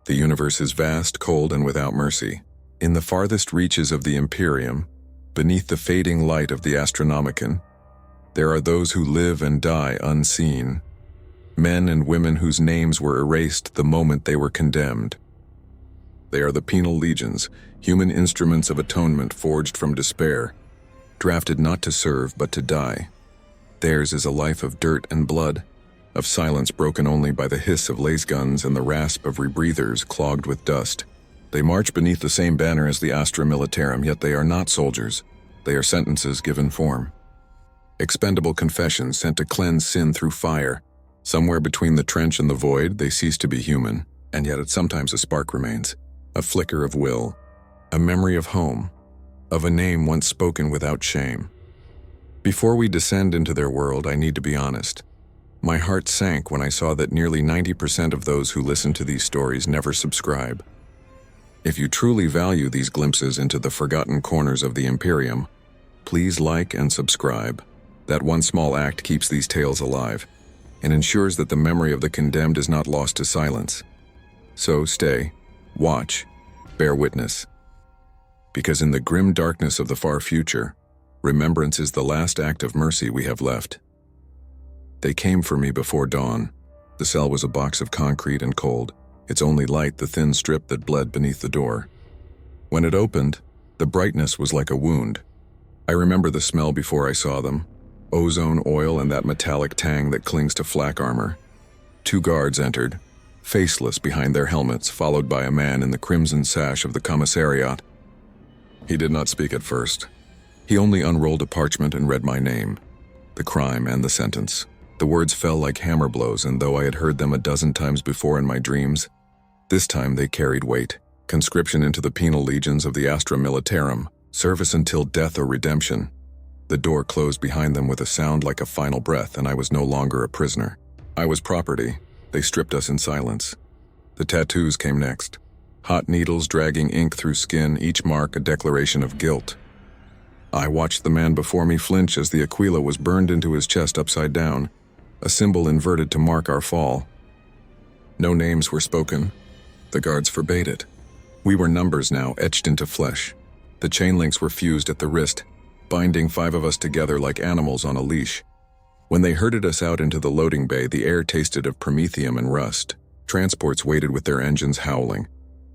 The universe is vast, cold, and without mercy. In the farthest reaches of the Imperium, beneath the fading light of the Astronomicon, there are those who live and die unseen. Men and women whose names were erased the moment they were condemned. They are the Penal Legions, human instruments of atonement forged from despair, drafted not to serve but to die. Theirs is a life of dirt and blood, of silence broken only by the hiss of lace guns and the rasp of rebreathers clogged with dust. They march beneath the same banner as the Astra Militarum, yet they are not soldiers. They are sentences given form. Expendable confessions sent to cleanse sin through fire. Somewhere between the trench and the void, they cease to be human, and yet sometimes a spark remains, a flicker of will, a memory of home, of a name once spoken without shame. Before we descend into their world, I need to be honest. My heart sank when I saw that nearly 90% of those who listen to these stories never subscribe. If you truly value these glimpses into the forgotten corners of the Imperium, please like and subscribe. That one small act keeps these tales alive and ensures that the memory of the condemned is not lost to silence. So stay, watch, bear witness. Because in the grim darkness of the far future, remembrance is the last act of mercy we have left. They came for me before dawn. The cell was a box of concrete and cold, its only light the thin strip that bled beneath the door. When it opened, the brightness was like a wound. I remember the smell before I saw them, ozone oil and that metallic tang that clings to flak armor. 2 guards entered, faceless behind their helmets, followed by a man in the crimson sash of the Commissariat. He did not speak at first. He only unrolled a parchment and read my name, the crime and the sentence. The words fell like hammer blows, and though I had heard them a dozen times before in my dreams, this time they carried weight. Conscription into the Penal Legions of the Astra Militarum, service until death or redemption. The door closed behind them with a sound like a final breath, and I was no longer a prisoner. I was property. They stripped us in silence. The tattoos came next. Hot needles dragging ink through skin, each mark a declaration of guilt. I watched the man before me flinch as the Aquila was burned into his chest upside down, a symbol inverted to mark our fall. No names were spoken. The guards forbade it. We were numbers now, etched into flesh. The chain links were fused at the wrist, binding 5 of us together like animals on a leash. When they herded us out into the loading bay, the air tasted of promethium and rust. Transports waited with their engines howling,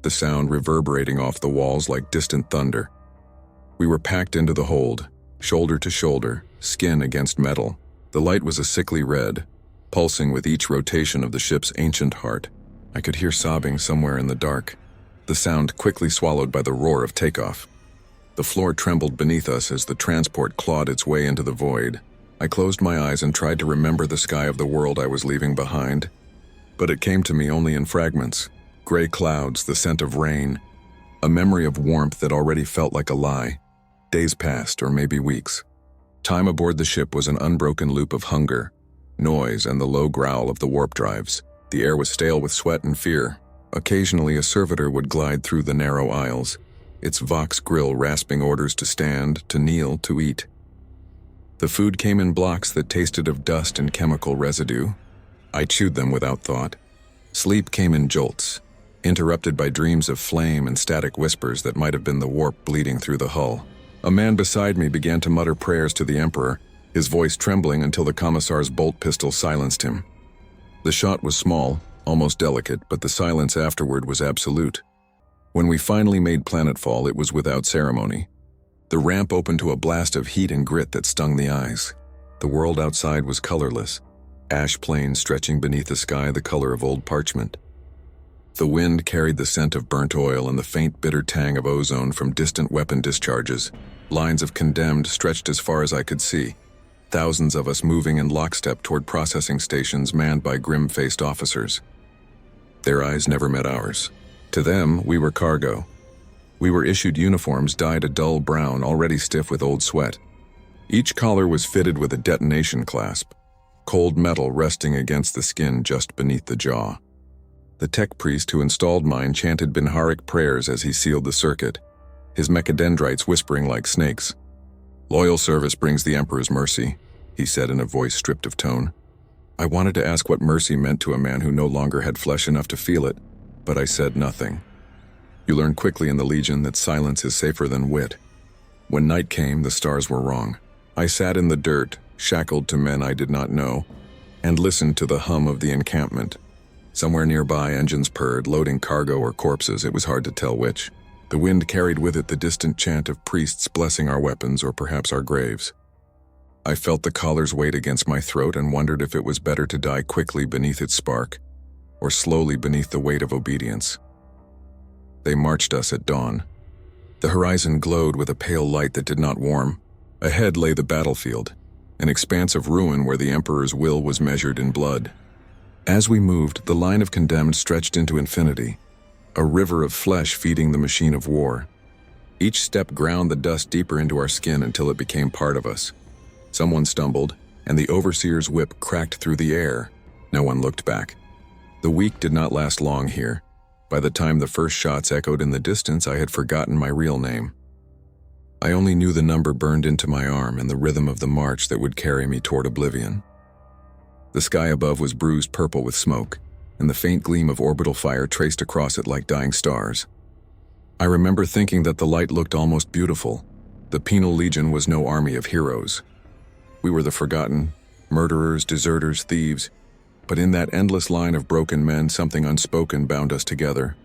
the sound reverberating off the walls like distant thunder. We were packed into the hold, shoulder to shoulder, skin against metal. The light was a sickly red, pulsing with each rotation of the ship's ancient heart. I could hear sobbing somewhere in the dark, the sound quickly swallowed by the roar of takeoff. The floor trembled beneath us as the transport clawed its way into the void. I closed my eyes and tried to remember the sky of the world I was leaving behind, but it came to me only in fragments. Gray clouds, the scent of rain, a memory of warmth that already felt like a lie. Days passed, or maybe weeks. Time aboard the ship was an unbroken loop of hunger, noise, and the low growl of the warp drives. The air was stale with sweat and fear. Occasionally a servitor would glide through the narrow aisles, its vox grill rasping orders to stand, to kneel, to eat. The food came in blocks that tasted of dust and chemical residue. I chewed them without thought. Sleep came in jolts, interrupted by dreams of flame and static whispers that might have been the warp bleeding through the hull. A man beside me began to mutter prayers to the Emperor, his voice trembling until the Commissar's bolt pistol silenced him. The shot was small, almost delicate, but the silence afterward was absolute. When we finally made planetfall, it was without ceremony. The ramp opened to a blast of heat and grit that stung the eyes. The world outside was colorless, ash plains stretching beneath a sky the color of old parchment. The wind carried the scent of burnt oil and the faint bitter tang of ozone from distant weapon discharges. Lines of condemned stretched as far as I could see, thousands of us moving in lockstep toward processing stations manned by grim-faced officers. Their eyes never met ours. To them, we were cargo. We were issued uniforms dyed a dull brown, already stiff with old sweat. Each collar was fitted with a detonation clasp, cold metal resting against the skin just beneath the jaw. The tech priest who installed mine chanted Binharic prayers as he sealed the circuit, his mechadendrites whispering like snakes. "Loyal service brings the Emperor's mercy," he said in a voice stripped of tone. I wanted to ask what mercy meant to a man who no longer had flesh enough to feel it, but I said nothing. You learn quickly in the Legion that silence is safer than wit. When night came, the stars were wrong. I sat in the dirt, shackled to men I did not know, and listened to the hum of the encampment. Somewhere nearby, engines purred, loading cargo or corpses. It was hard to tell which. The wind carried with it the distant chant of priests blessing our weapons or perhaps our graves. I felt the collar's weight against my throat and wondered if it was better to die quickly beneath its spark or slowly beneath the weight of obedience. They marched us at dawn. The horizon glowed with a pale light that did not warm. Ahead lay the battlefield, an expanse of ruin where the Emperor's will was measured in blood. As we moved, the line of condemned stretched into infinity, a river of flesh feeding the machine of war. Each step ground the dust deeper into our skin until it became part of us. Someone stumbled, and the overseer's whip cracked through the air. No one looked back. The week did not last long here. By the time the first shots echoed in the distance, I had forgotten my real name. I only knew the number burned into my arm and the rhythm of the march that would carry me toward oblivion. The sky above was bruised purple with smoke, and the faint gleam of orbital fire traced across it like dying stars. I remember thinking that the light looked almost beautiful. The Penal Legion was no army of heroes. We were the forgotten, murderers, deserters, thieves, but in that endless line of broken men, something unspoken bound us together.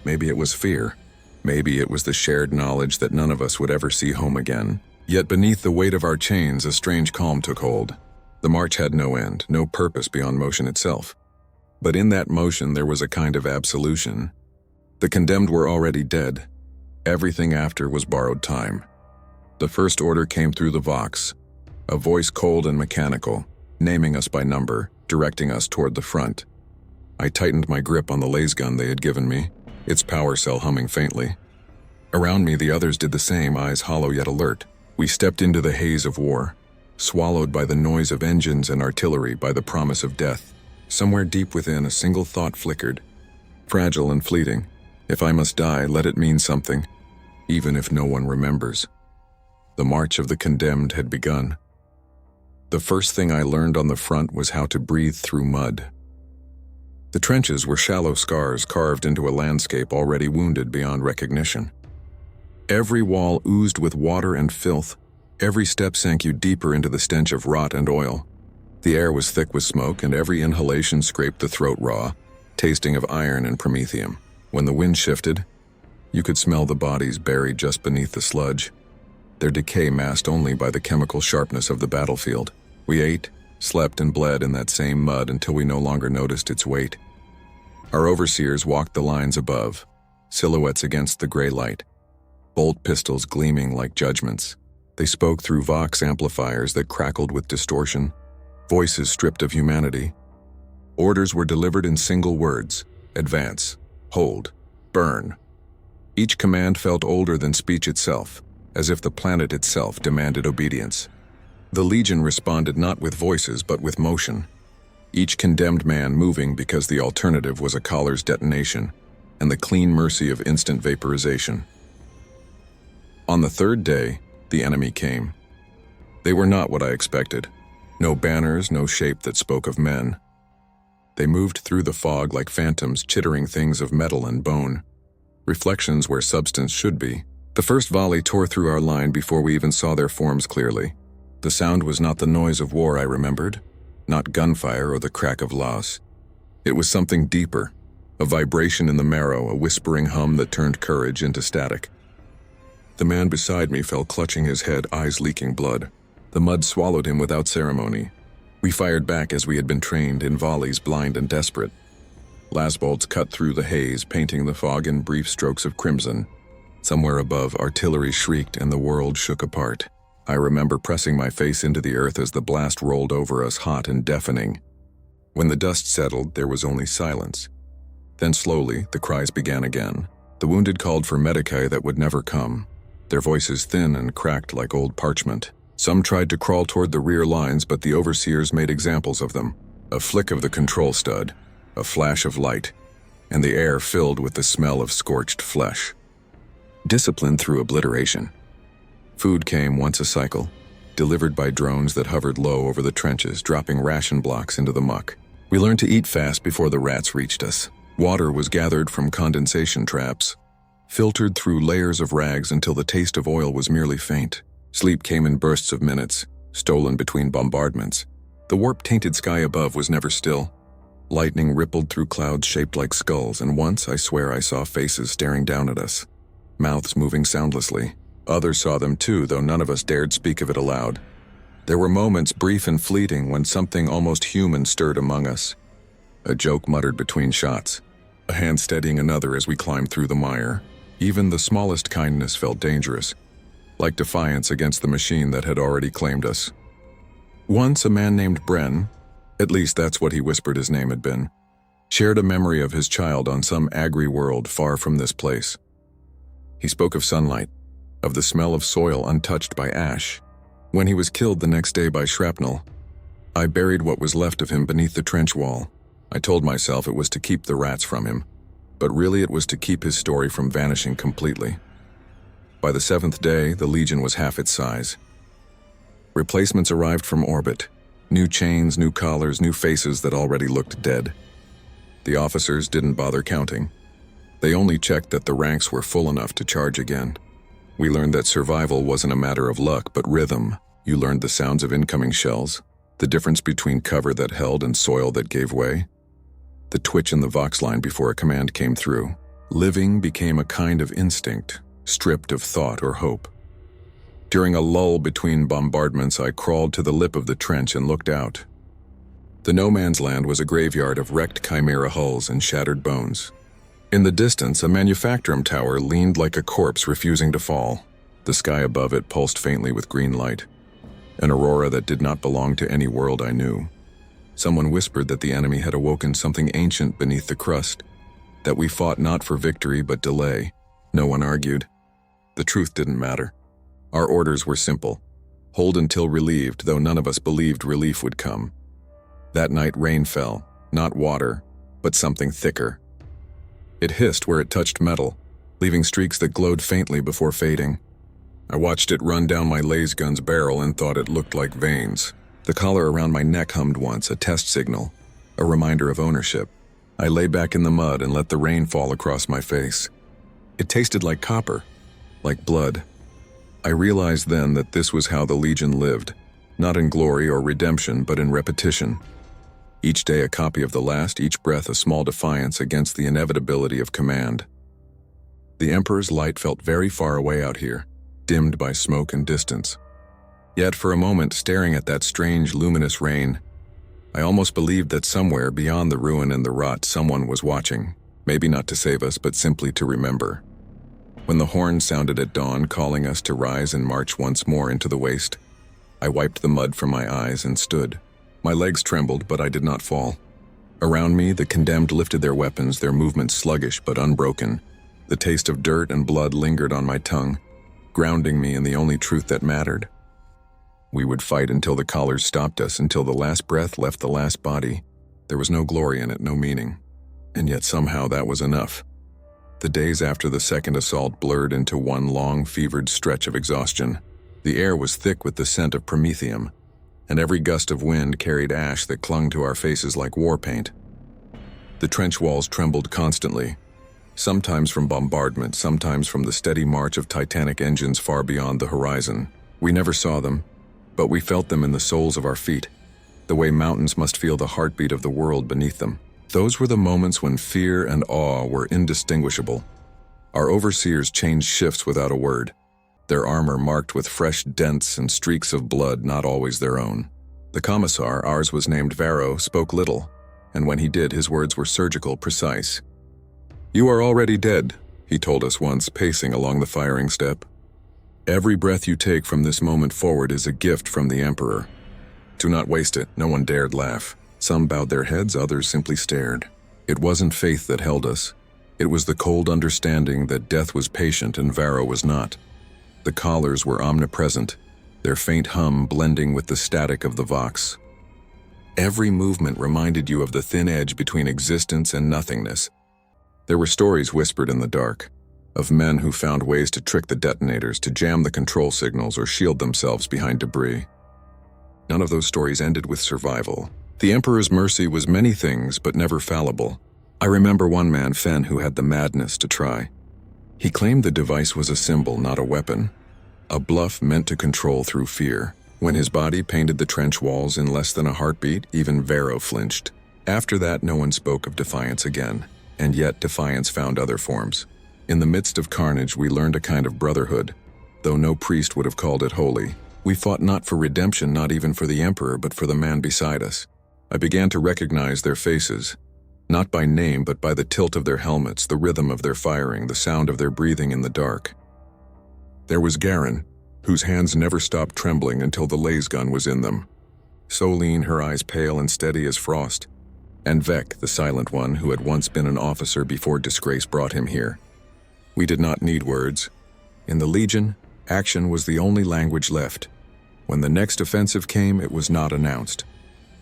Maybe it was fear. Maybe it was the shared knowledge that none of us would ever see home again. Yet beneath the weight of our chains, a strange calm took hold. The march had no end, no purpose beyond motion itself. But in that motion there was a kind of absolution. The condemned were already dead. Everything after was borrowed time. The first order came through the Vox, a voice cold and mechanical, naming us by number, directing us toward the front. I tightened my grip on the lasgun they had given me, its power cell humming faintly. Around me the others did the same, eyes hollow yet alert. We stepped into the haze of war, swallowed by the noise of engines and artillery, by the promise of death. Somewhere deep within, a single thought flickered, fragile and fleeting. If I must die, let it mean something, even if no one remembers. The march of the condemned had begun. The first thing I learned on the front was how to breathe through mud. The trenches were shallow scars carved into a landscape already wounded beyond recognition. Every wall oozed with water and filth. Every step sank you deeper into the stench of rot and oil. The air was thick with smoke, and every inhalation scraped the throat raw, tasting of iron and promethium. When the wind shifted, you could smell the bodies buried just beneath the sludge, their decay masked only by the chemical sharpness of the battlefield. We ate, slept, and bled in that same mud until we no longer noticed its weight. Our overseers walked the lines above, silhouettes against the gray light, bolt pistols gleaming like judgments. They spoke through Vox amplifiers that crackled with distortion, voices stripped of humanity. Orders were delivered in single words: advance, hold, burn. Each command felt older than speech itself, as if the planet itself demanded obedience. The Legion responded not with voices but with motion, each condemned man moving because the alternative was a collar's detonation and the clean mercy of instant vaporization. On the third day, the enemy came. They were not what I expected. No banners, no shape that spoke of men. They moved through the fog like phantoms, chittering things of metal and bone, reflections where substance should be. The first volley tore through our line before we even saw their forms clearly. The sound was not the noise of war I remembered, not gunfire or the crack of loss. It was something deeper, a vibration in the marrow, a whispering hum that turned courage into static. The man beside me fell clutching his head, eyes leaking blood. The mud swallowed him without ceremony. We fired back as we had been trained, in volleys, blind and desperate. Lasbolts cut through the haze, painting the fog in brief strokes of crimson. Somewhere above, artillery shrieked and the world shook apart. I remember pressing my face into the earth as the blast rolled over us, hot and deafening. When the dust settled, there was only silence. Then slowly, the cries began again. The wounded called for medicae that would never come, their voices thin and cracked like old parchment. Some tried to crawl toward the rear lines, but the overseers made examples of them. A flick of the control stud, a flash of light, and the air filled with the smell of scorched flesh. Discipline through obliteration. Food came once a cycle, delivered by drones that hovered low over the trenches, dropping ration blocks into the muck. We learned to eat fast before the rats reached us. Water was gathered from condensation traps, filtered through layers of rags until the taste of oil was merely faint. Sleep came in bursts of minutes, stolen between bombardments. The warp-tainted sky above was never still. Lightning rippled through clouds shaped like skulls, and once I swear I saw faces staring down at us, mouths moving soundlessly. Others saw them too, though none of us dared speak of it aloud. There were moments, brief and fleeting, when something almost human stirred among us. A joke muttered between shots, a hand steadying another as we climbed through the mire. Even the smallest kindness felt dangerous, like defiance against the machine that had already claimed us. Once a man named Bren, at least that's what he whispered his name had been, shared a memory of his child on some agri world far from this place. He spoke of sunlight, of the smell of soil untouched by ash. When he was killed the next day by shrapnel, I buried what was left of him beneath the trench wall. I told myself it was to keep the rats from him, but really it was to keep his story from vanishing completely. By the 7th day, the Legion was half its size. Replacements arrived from orbit. New chains, new collars, new faces that already looked dead. The officers didn't bother counting. They only checked that the ranks were full enough to charge again. We learned that survival wasn't a matter of luck, but rhythm. You learned the sounds of incoming shells, the difference between cover that held and soil that gave way, the twitch in the Vox line before a command came through. Living became a kind of instinct, stripped of thought or hope. During a lull between bombardments, I crawled to the lip of the trench and looked out. The no man's land was a graveyard of wrecked chimera hulls and shattered bones. In the distance, a manufactorum tower leaned like a corpse refusing to fall. The sky above it pulsed faintly with green light, an aurora that did not belong to any world I knew. Someone whispered that the enemy had awoken something ancient beneath the crust, that we fought not for victory but delay. No one argued. The truth didn't matter. Our orders were simple. Hold until relieved, though none of us believed relief would come. That night rain fell, not water, but something thicker. It hissed where it touched metal, leaving streaks that glowed faintly before fading. I watched it run down my laser gun's barrel and thought it looked like veins. The collar around my neck hummed once, a test signal, a reminder of ownership. I lay back in the mud and let the rain fall across my face. It tasted like copper, like blood. I realized then that this was how the Legion lived, not in glory or redemption, but in repetition. Each day a copy of the last, each breath a small defiance against the inevitability of command. The Emperor's light felt very far away out here, dimmed by smoke and distance. Yet for a moment, staring at that strange, luminous rain, I almost believed that somewhere beyond the ruin and the rot, someone was watching, maybe not to save us, but simply to remember. When the horn sounded at dawn, calling us to rise and march once more into the waste, I wiped the mud from my eyes and stood. My legs trembled, but I did not fall. Around me, the condemned lifted their weapons, their movements sluggish but unbroken. The taste of dirt and blood lingered on my tongue, grounding me in the only truth that mattered. We would fight until the collars stopped us, until the last breath left the last body. There was no glory in it, no meaning. And yet somehow that was enough. The days after the second assault blurred into one long, fevered stretch of exhaustion. The air was thick with the scent of promethium, and every gust of wind carried ash that clung to our faces like war paint. The trench walls trembled constantly, sometimes from bombardment, sometimes from the steady march of titanic engines far beyond the horizon. We never saw them, but we felt them in the soles of our feet, the way mountains must feel the heartbeat of the world beneath them. Those were the moments when fear and awe were indistinguishable. Our overseers changed shifts without a word, their armor marked with fresh dents and streaks of blood not always their own. The commissar, ours was named Varro, spoke little, and when he did, his words were surgical, precise. "You are already dead," he told us once, pacing along the firing step. "Every breath you take from this moment forward is a gift from the Emperor. Do not waste it." No one dared laugh. Some bowed their heads, others simply stared. It wasn't faith that held us. It was the cold understanding that death was patient and Varro was not. The collars were omnipresent, their faint hum blending with the static of the Vox. Every movement reminded you of the thin edge between existence and nothingness. There were stories whispered in the dark, of men who found ways to trick the detonators, to jam the control signals, or shield themselves behind debris. None of those stories ended with survival. The Emperor's mercy was many things, but never fallible. I remember one man, Fen, who had the madness to try. He claimed the device was a symbol, not a weapon. A bluff meant to control through fear. When his body painted the trench walls in less than a heartbeat, even Vero flinched. After that, no one spoke of defiance again, and yet defiance found other forms. In the midst of carnage, we learned a kind of brotherhood, though no priest would have called it holy. We fought not for redemption, not even for the Emperor, but for the man beside us. I began to recognize their faces, not by name, but by the tilt of their helmets, the rhythm of their firing, the sound of their breathing in the dark. There was Garen, whose hands never stopped trembling until the laser gun was in them. Soline, her eyes pale and steady as frost. And Vek, the silent one, who had once been an officer before disgrace brought him here. We did not need words. In the Legion, action was the only language left. When the next offensive came, it was not announced.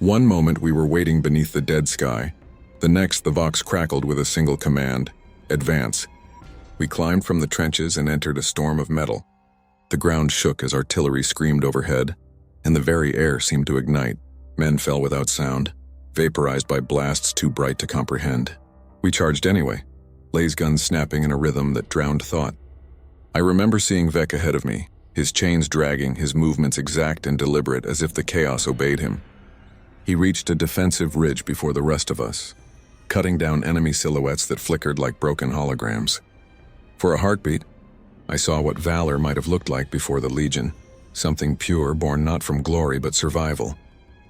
One moment we were waiting beneath the dead sky. The next, the Vox crackled with a single command: advance. We climbed from the trenches and entered a storm of metal. The ground shook as artillery screamed overhead, and the very air seemed to ignite. Men fell without sound, vaporized by blasts too bright to comprehend. We charged anyway, laser guns snapping in a rhythm that drowned thought. I remember seeing Vek ahead of me, his chains dragging, his movements exact and deliberate as if the chaos obeyed him. He reached a defensive ridge before the rest of us, cutting down enemy silhouettes that flickered like broken holograms. For a heartbeat, I saw what valor might have looked like before the Legion, something pure, born not from glory but survival.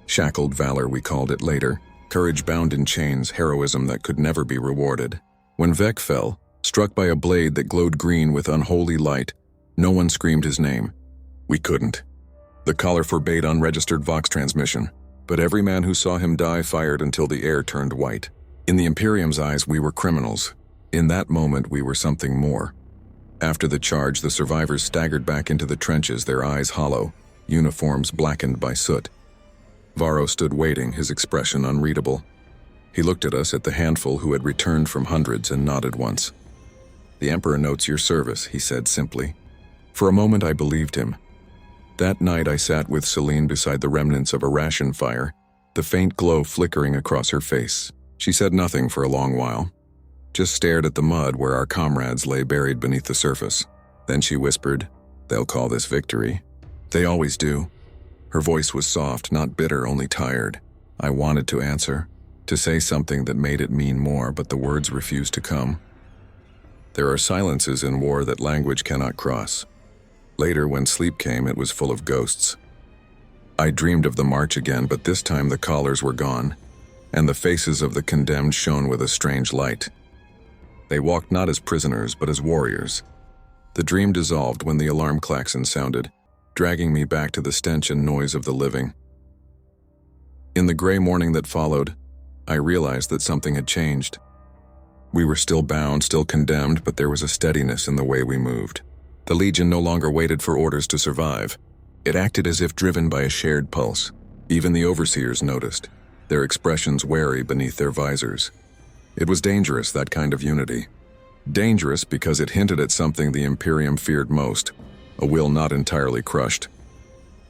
Shackled valor, we called it later, courage bound in chains, heroism that could never be rewarded. When Vek fell, struck by a blade that glowed green with unholy light, no one screamed his name. We couldn't. The collar forbade unregistered Vox transmission, but every man who saw him die fired until the air turned white. In the Imperium's eyes, we were criminals. In that moment, we were something more. After the charge, the survivors staggered back into the trenches, their eyes hollow, uniforms blackened by soot. Varro stood waiting, his expression unreadable. He looked at us, at the handful who had returned from hundreds, and nodded once. "The Emperor notes your service," he said simply. For a moment I believed him. That night I sat with Celine beside the remnants of a ration fire, the faint glow flickering across her face. She said nothing for a long while, just stared at the mud where our comrades lay buried beneath the surface. Then she whispered, "They'll call this victory. They always do." Her voice was soft, not bitter, only tired. I wanted to answer, to say something that made it mean more, but the words refused to come. There are silences in war that language cannot cross. Later, when sleep came, it was full of ghosts. I dreamed of the march again, but this time the collars were gone, and the faces of the condemned shone with a strange light. They walked not as prisoners, but as warriors. The dream dissolved when the alarm klaxon sounded, dragging me back to the stench and noise of the living. In the gray morning that followed, I realized that something had changed. We were still bound, still condemned, but there was a steadiness in the way we moved. The Legion no longer waited for orders to survive. It acted as if driven by a shared pulse. Even the overseers noticed, their expressions wary beneath their visors. It was dangerous, that kind of unity. Dangerous because it hinted at something the Imperium feared most, a will not entirely crushed.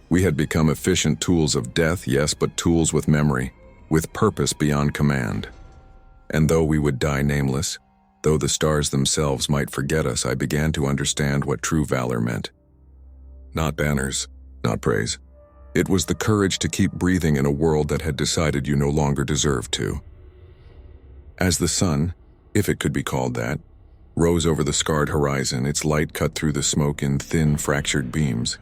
We had become efficient tools of death, yes, but tools with memory, with purpose beyond command. And though we would die nameless, though the stars themselves might forget us, I began to understand what true valor meant. Not banners, not praise. It was the courage to keep breathing in a world that had decided you no longer deserved to. As the sun, if it could be called that, rose over the scarred horizon, its light cut through the smoke in thin, fractured beams.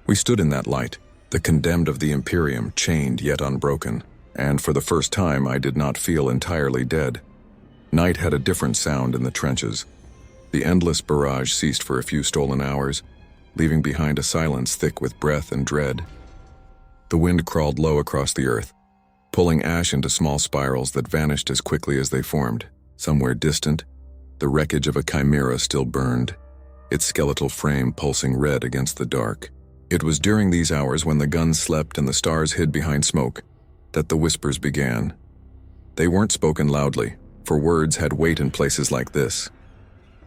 We stood in that light, the condemned of the Imperium, chained yet unbroken, and for the first time I did not feel entirely dead. Night had a different sound in the trenches. The endless barrage ceased for a few stolen hours, leaving behind a silence thick with breath and dread. The wind crawled low across the earth, pulling ash into small spirals that vanished as quickly as they formed. Somewhere distant, the wreckage of a chimera still burned, its skeletal frame pulsing red against the dark. It was during these hours, when the guns slept and the stars hid behind smoke, that the whispers began. They weren't spoken loudly, for words had weight in places like this.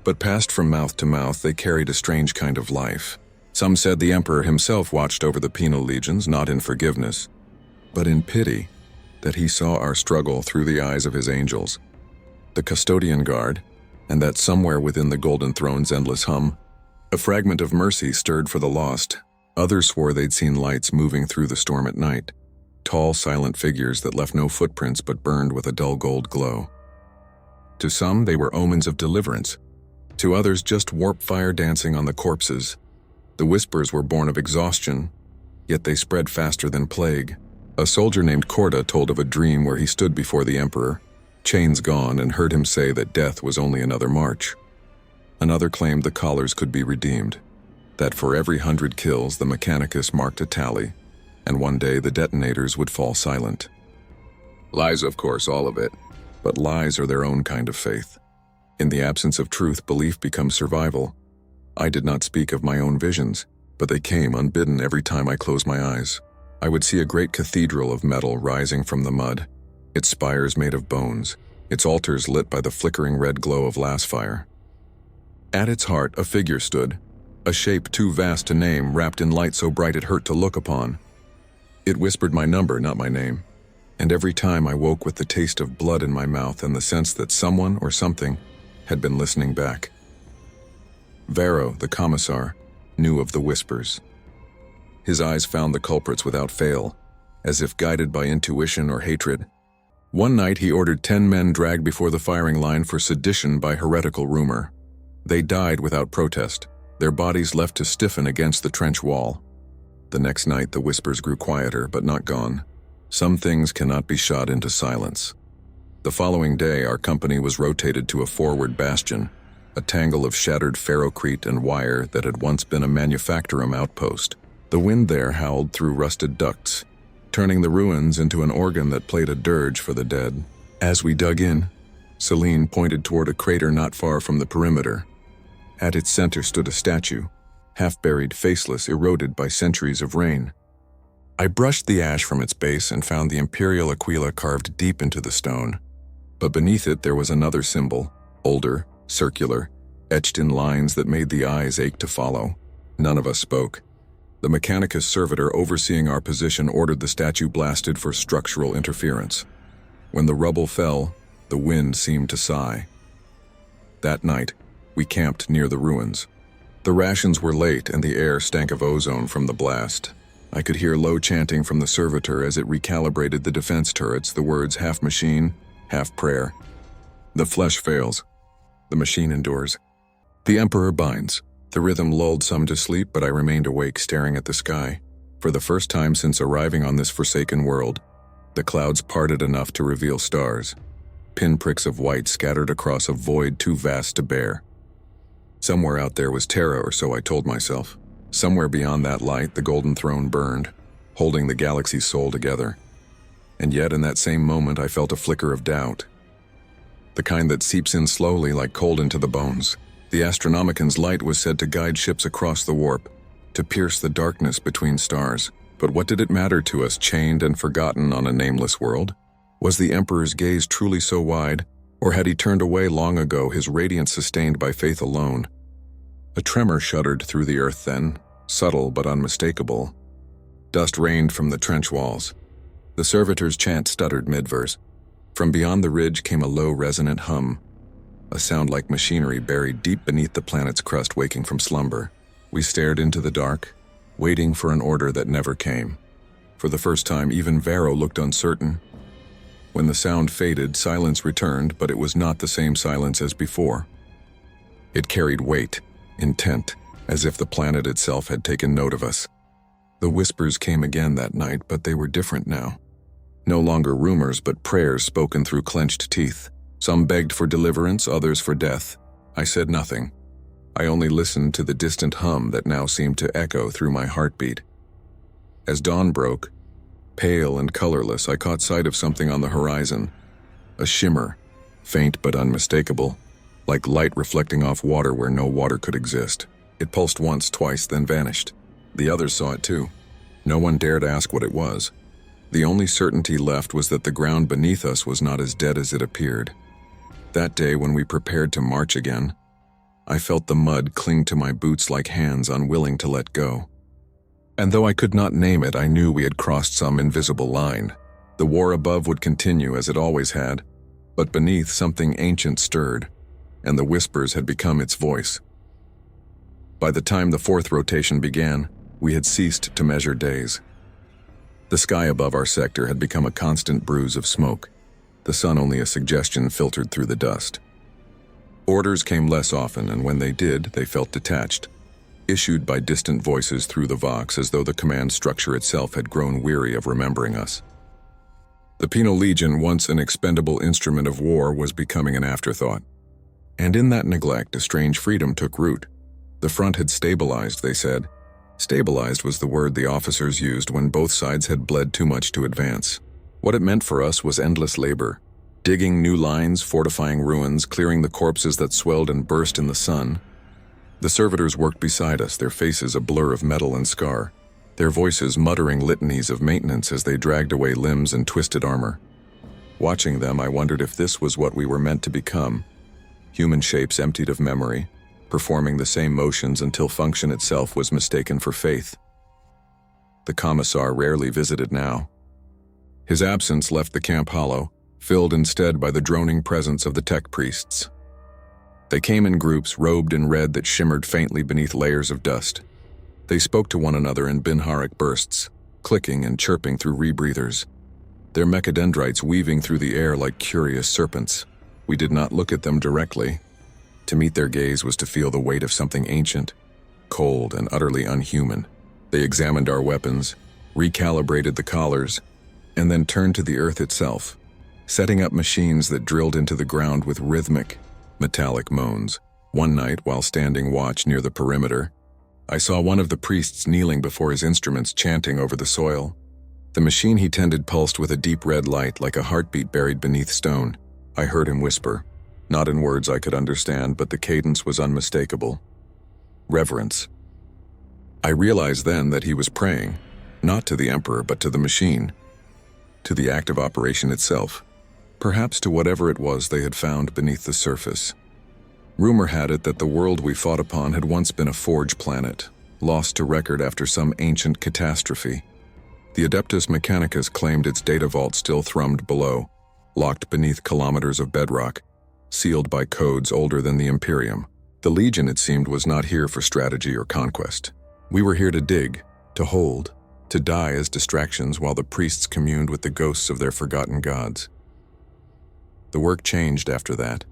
But passed from mouth to mouth, they carried a strange kind of life. Some said the Emperor himself watched over the Penal Legions, not in forgiveness, but in pity, that he saw our struggle through the eyes of his angels. the custodian guard, and that somewhere within the Golden Throne's endless hum, a fragment of mercy stirred for the lost. Others swore they'd seen lights moving through the storm at night, tall, silent figures that left no footprints but burned with a dull gold glow. To some, they were omens of deliverance. To others, just warp fire dancing on the corpses. The whispers were born of exhaustion, yet they spread faster than plague. A soldier named Corda told of a dream where he stood before the Emperor, chains gone, and heard him say that death was only another march. Another claimed the collars could be redeemed, that for every 100 kills the Mechanicus marked a tally, and one day the detonators would fall silent. Lies, of course, all of it, but lies are their own kind of faith. In the absence of truth, belief becomes survival. I did not speak of my own visions, but they came unbidden every time I closed my eyes. I would see a great cathedral of metal rising from the mud, its spires made of bones, its altars lit by the flickering red glow of lass fire. At its heart, a figure stood, a shape too vast to name, wrapped in light so bright it hurt to look upon. It whispered my number, not my name, and every time I woke with the taste of blood in my mouth and the sense that someone or something had been listening back. Varro, the commissar, knew of the whispers. His eyes found the culprits without fail, as if guided by intuition or hatred. One night he ordered 10 men dragged before the firing line for sedition by heretical rumor. They died without protest, their bodies left to stiffen against the trench wall. The next night the whispers grew quieter, but not gone. Some things cannot be shot into silence. The following day our company was rotated to a forward bastion, a tangle of shattered ferrocrete and wire that had once been a manufactorum outpost. The wind there howled through rusted ducts, turning the ruins into an organ that played a dirge for the dead. As we dug in, Celine pointed toward a crater not far from the perimeter. At its center stood a statue, half-buried, faceless, eroded by centuries of rain. I brushed the ash from its base and found the imperial aquila carved deep into the stone. But beneath it there was another symbol, older, circular, etched in lines that made the eyes ache to follow. None of us spoke. The Mechanicus servitor overseeing our position ordered the statue blasted for structural interference. When the rubble fell, the wind seemed to sigh. That night, we camped near the ruins. The rations were late and the air stank of ozone from the blast. I could hear low chanting from the servitor as it recalibrated the defense turrets, the words half machine, half prayer. The flesh fails. The machine endures. The Emperor binds. The rhythm lulled some to sleep, but I remained awake, staring at the sky. For the first time since arriving on this forsaken world, the clouds parted enough to reveal stars, pinpricks of white scattered across a void too vast to bear. Somewhere out there was Terra, or so I told myself. Somewhere beyond that light, the Golden Throne burned, holding the galaxy's soul together. And yet, in that same moment, I felt a flicker of doubt. The kind that seeps in slowly like cold into the bones. The Astronomican's light was said to guide ships across the warp, to pierce the darkness between stars. But what did it matter to us, chained and forgotten on a nameless world? Was the Emperor's gaze truly so wide, or had he turned away long ago, his radiance sustained by faith alone? A tremor shuddered through the earth then, subtle but unmistakable. Dust rained from the trench walls. The servitor's chant stuttered mid-verse. From beyond the ridge came a low, resonant hum, a sound like machinery buried deep beneath the planet's crust, waking from slumber. We stared into the dark, waiting for an order that never came. For the first time, even Varro looked uncertain. When the sound faded, silence returned, but it was not the same silence as before. It carried weight, intent, as if the planet itself had taken note of us. The whispers came again that night, but they were different now. No longer rumors, but prayers spoken through clenched teeth. Some begged for deliverance, others for death. I said nothing. I only listened to the distant hum that now seemed to echo through my heartbeat. As dawn broke, pale and colorless, I caught sight of something on the horizon. A shimmer, faint but unmistakable, like light reflecting off water where no water could exist. It pulsed once, twice, then vanished. The others saw it too. No one dared ask what it was. The only certainty left was that the ground beneath us was not as dead as it appeared. That day, when we prepared to march again, I felt the mud cling to my boots like hands unwilling to let go. And though I could not name it, I knew we had crossed some invisible line. The war above would continue as it always had, But beneath, something ancient stirred, and the whispers had become its voice. By the time the fourth rotation began, we had ceased to measure days. The sky above our sector had become a constant bruise of smoke, the sun only a suggestion filtered through the dust. Orders came less often, and when they did, they felt detached, issued by distant voices through the Vox, as though the command structure itself had grown weary of remembering us. The Penal Legion, once an expendable instrument of war, was becoming an afterthought. And in that neglect, a strange freedom took root. The front had stabilized, they said. Stabilized was the word the officers used when both sides had bled too much to advance. What it meant for us was endless labor, digging new lines, fortifying ruins, clearing the corpses that swelled and burst in the sun. The servitors worked beside us, their faces a blur of metal and scar, their voices muttering litanies of maintenance as they dragged away limbs and twisted armor. Watching them, I wondered if this was what we were meant to become. Human shapes emptied of memory, performing the same motions until function itself was mistaken for faith. The commissar rarely visited now. His absence left the camp hollow, filled instead by the droning presence of the tech priests. They came in groups, robed in red that shimmered faintly beneath layers of dust. They spoke to one another in binharic bursts, clicking and chirping through rebreathers, their mechadendrites weaving through the air like curious serpents. We did not look at them directly. To meet their gaze was to feel the weight of something ancient, cold and utterly unhuman. They examined our weapons, recalibrated the collars, and then turned to the earth itself, setting up machines that drilled into the ground with rhythmic, metallic moans. One night, while standing watch near the perimeter, I saw one of the priests kneeling before his instruments, chanting over the soil. The machine he tended pulsed with a deep red light like a heartbeat buried beneath stone. I heard him whisper, not in words I could understand, but the cadence was unmistakable. Reverence. I realized then that he was praying, not to the Emperor but to the machine, to the active operation itself, perhaps to whatever it was they had found beneath the surface. Rumor had it that the world we fought upon had once been a forge planet, lost to record after some ancient catastrophe. The Adeptus Mechanicus claimed its data vault still thrummed below, locked beneath kilometers of bedrock, sealed by codes older than the Imperium. The Legion, it seemed, was not here for strategy or conquest. We were here to dig, to hold, to die as distractions while the priests communed with the ghosts of their forgotten gods. The work changed after that.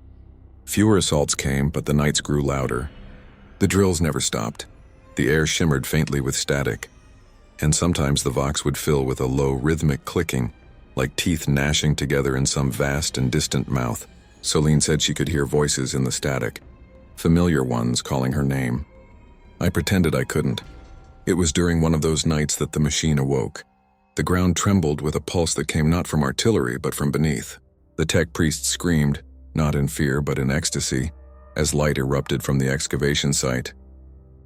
Fewer assaults came, but the nights grew louder. The drills never stopped. The air shimmered faintly with static, and sometimes the Vox would fill with a low rhythmic clicking, like teeth gnashing together in some vast and distant mouth. Celine said she could hear voices in the static, familiar ones calling her name. I pretended I couldn't. It was during one of those nights that the machine awoke. The ground trembled with a pulse that came not from artillery but from beneath. The tech priest screamed, not in fear but in ecstasy, as light erupted from the excavation site.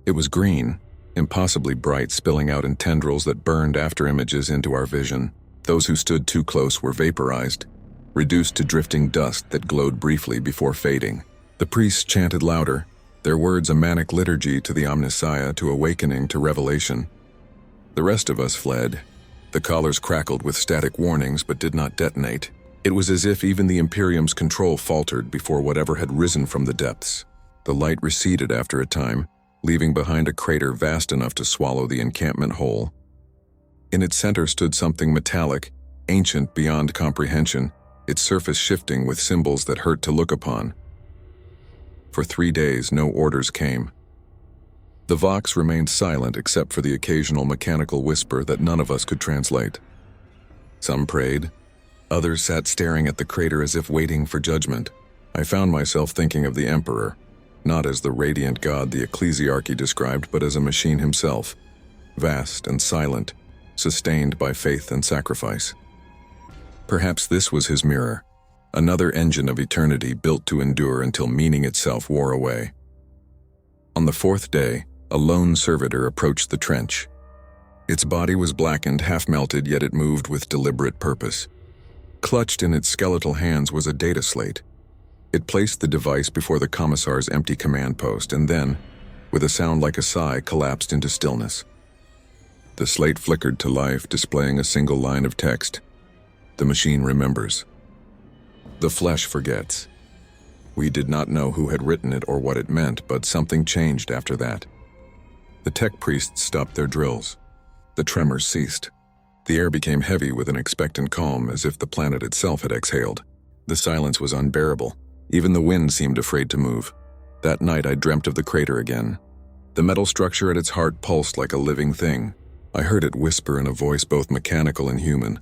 It was green, impossibly bright, spilling out in tendrils that burned after images into our vision. Those who stood too close were vaporized, reduced to drifting dust that glowed briefly before fading. The priests chanted louder, their words a manic liturgy to the Omnissiah, to awakening, to revelation. The rest of us fled. The collars crackled with static warnings but did not detonate. It was as if even the Imperium's control faltered before whatever had risen from the depths. The light receded after a time, leaving behind a crater vast enough to swallow the encampment whole. In its center stood something metallic, ancient beyond comprehension, its surface shifting with symbols that hurt to look upon. For 3 days, no orders came. The Vox remained silent except for the occasional mechanical whisper that none of us could translate. Some prayed. Others sat staring at the crater as if waiting for judgment. I found myself thinking of the Emperor, not as the radiant god the ecclesiarchy described, but as a machine himself, vast and silent, sustained by faith and sacrifice. Perhaps this was his mirror, another engine of eternity built to endure until meaning itself wore away. On the 4th day, a lone servitor approached the trench. Its body was blackened, half-melted, yet it moved with deliberate purpose. Clutched in its skeletal hands was a data slate. It placed the device before the commissar's empty command post and then, with a sound like a sigh, collapsed into stillness. The slate flickered to life, displaying a single line of text. The machine remembers. The flesh forgets. We did not know who had written it or what it meant, but something changed after that. The tech priests stopped their drills. The tremors ceased. The air became heavy with an expectant calm, as if the planet itself had exhaled. The silence was unbearable. Even the wind seemed afraid to move. That night I dreamt of the crater again. The metal structure at its heart pulsed like a living thing. I heard it whisper in a voice both mechanical and human,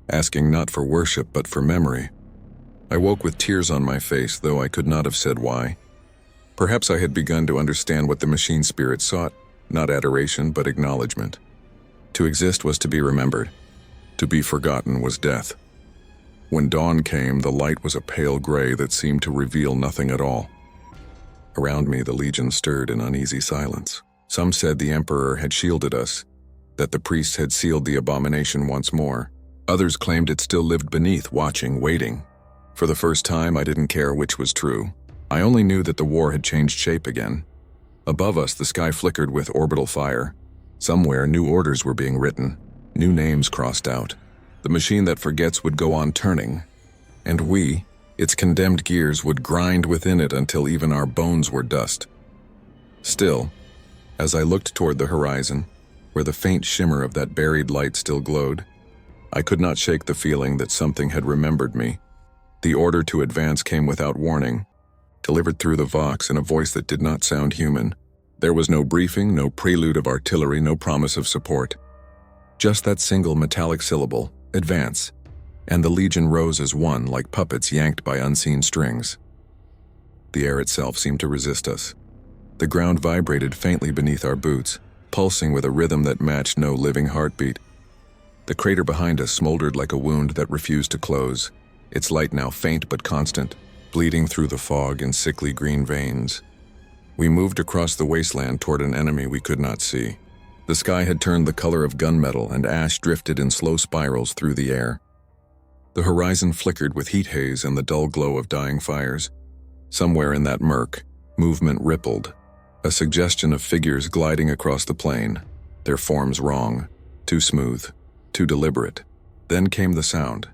asking not for worship but for memory. I woke with tears on my face, though I could not have said why. Perhaps I had begun to understand what the machine spirit sought, not adoration but acknowledgement. To exist was to be remembered. To be forgotten was death. When dawn came, the light was a pale gray that seemed to reveal nothing at all. Around me, the Legion stirred in uneasy silence. Some said the Emperor had shielded us, that the priests had sealed the abomination once more. Others claimed it still lived beneath, watching, waiting. For the first time, I didn't care which was true. I only knew that the war had changed shape again. Above us, the sky flickered with orbital fire. Somewhere, new orders were being written, new names crossed out. The machine that forgets would go on turning, and we, its condemned gears, would grind within it until even our bones were dust. Still, as I looked toward the horizon, where the faint shimmer of that buried light still glowed, I could not shake the feeling that something had remembered me. The order to advance came without warning, delivered through the Vox in a voice that did not sound human. There was no briefing, no prelude of artillery, no promise of support. Just that single metallic syllable, advance, and the Legion rose as one, like puppets yanked by unseen strings. The air itself seemed to resist us. The ground vibrated faintly beneath our boots, pulsing with a rhythm that matched no living heartbeat. The crater behind us smoldered like a wound that refused to close, its light now faint but constant, bleeding through the fog in sickly green veins. We moved across the wasteland toward an enemy we could not see. The sky had turned the color of gunmetal, and ash drifted in slow spirals through the air. The horizon flickered with heat haze and the dull glow of dying fires. Somewhere in that murk, movement rippled, a suggestion of figures gliding across the plain, their forms wrong, too smooth, too deliberate. Then came the sound.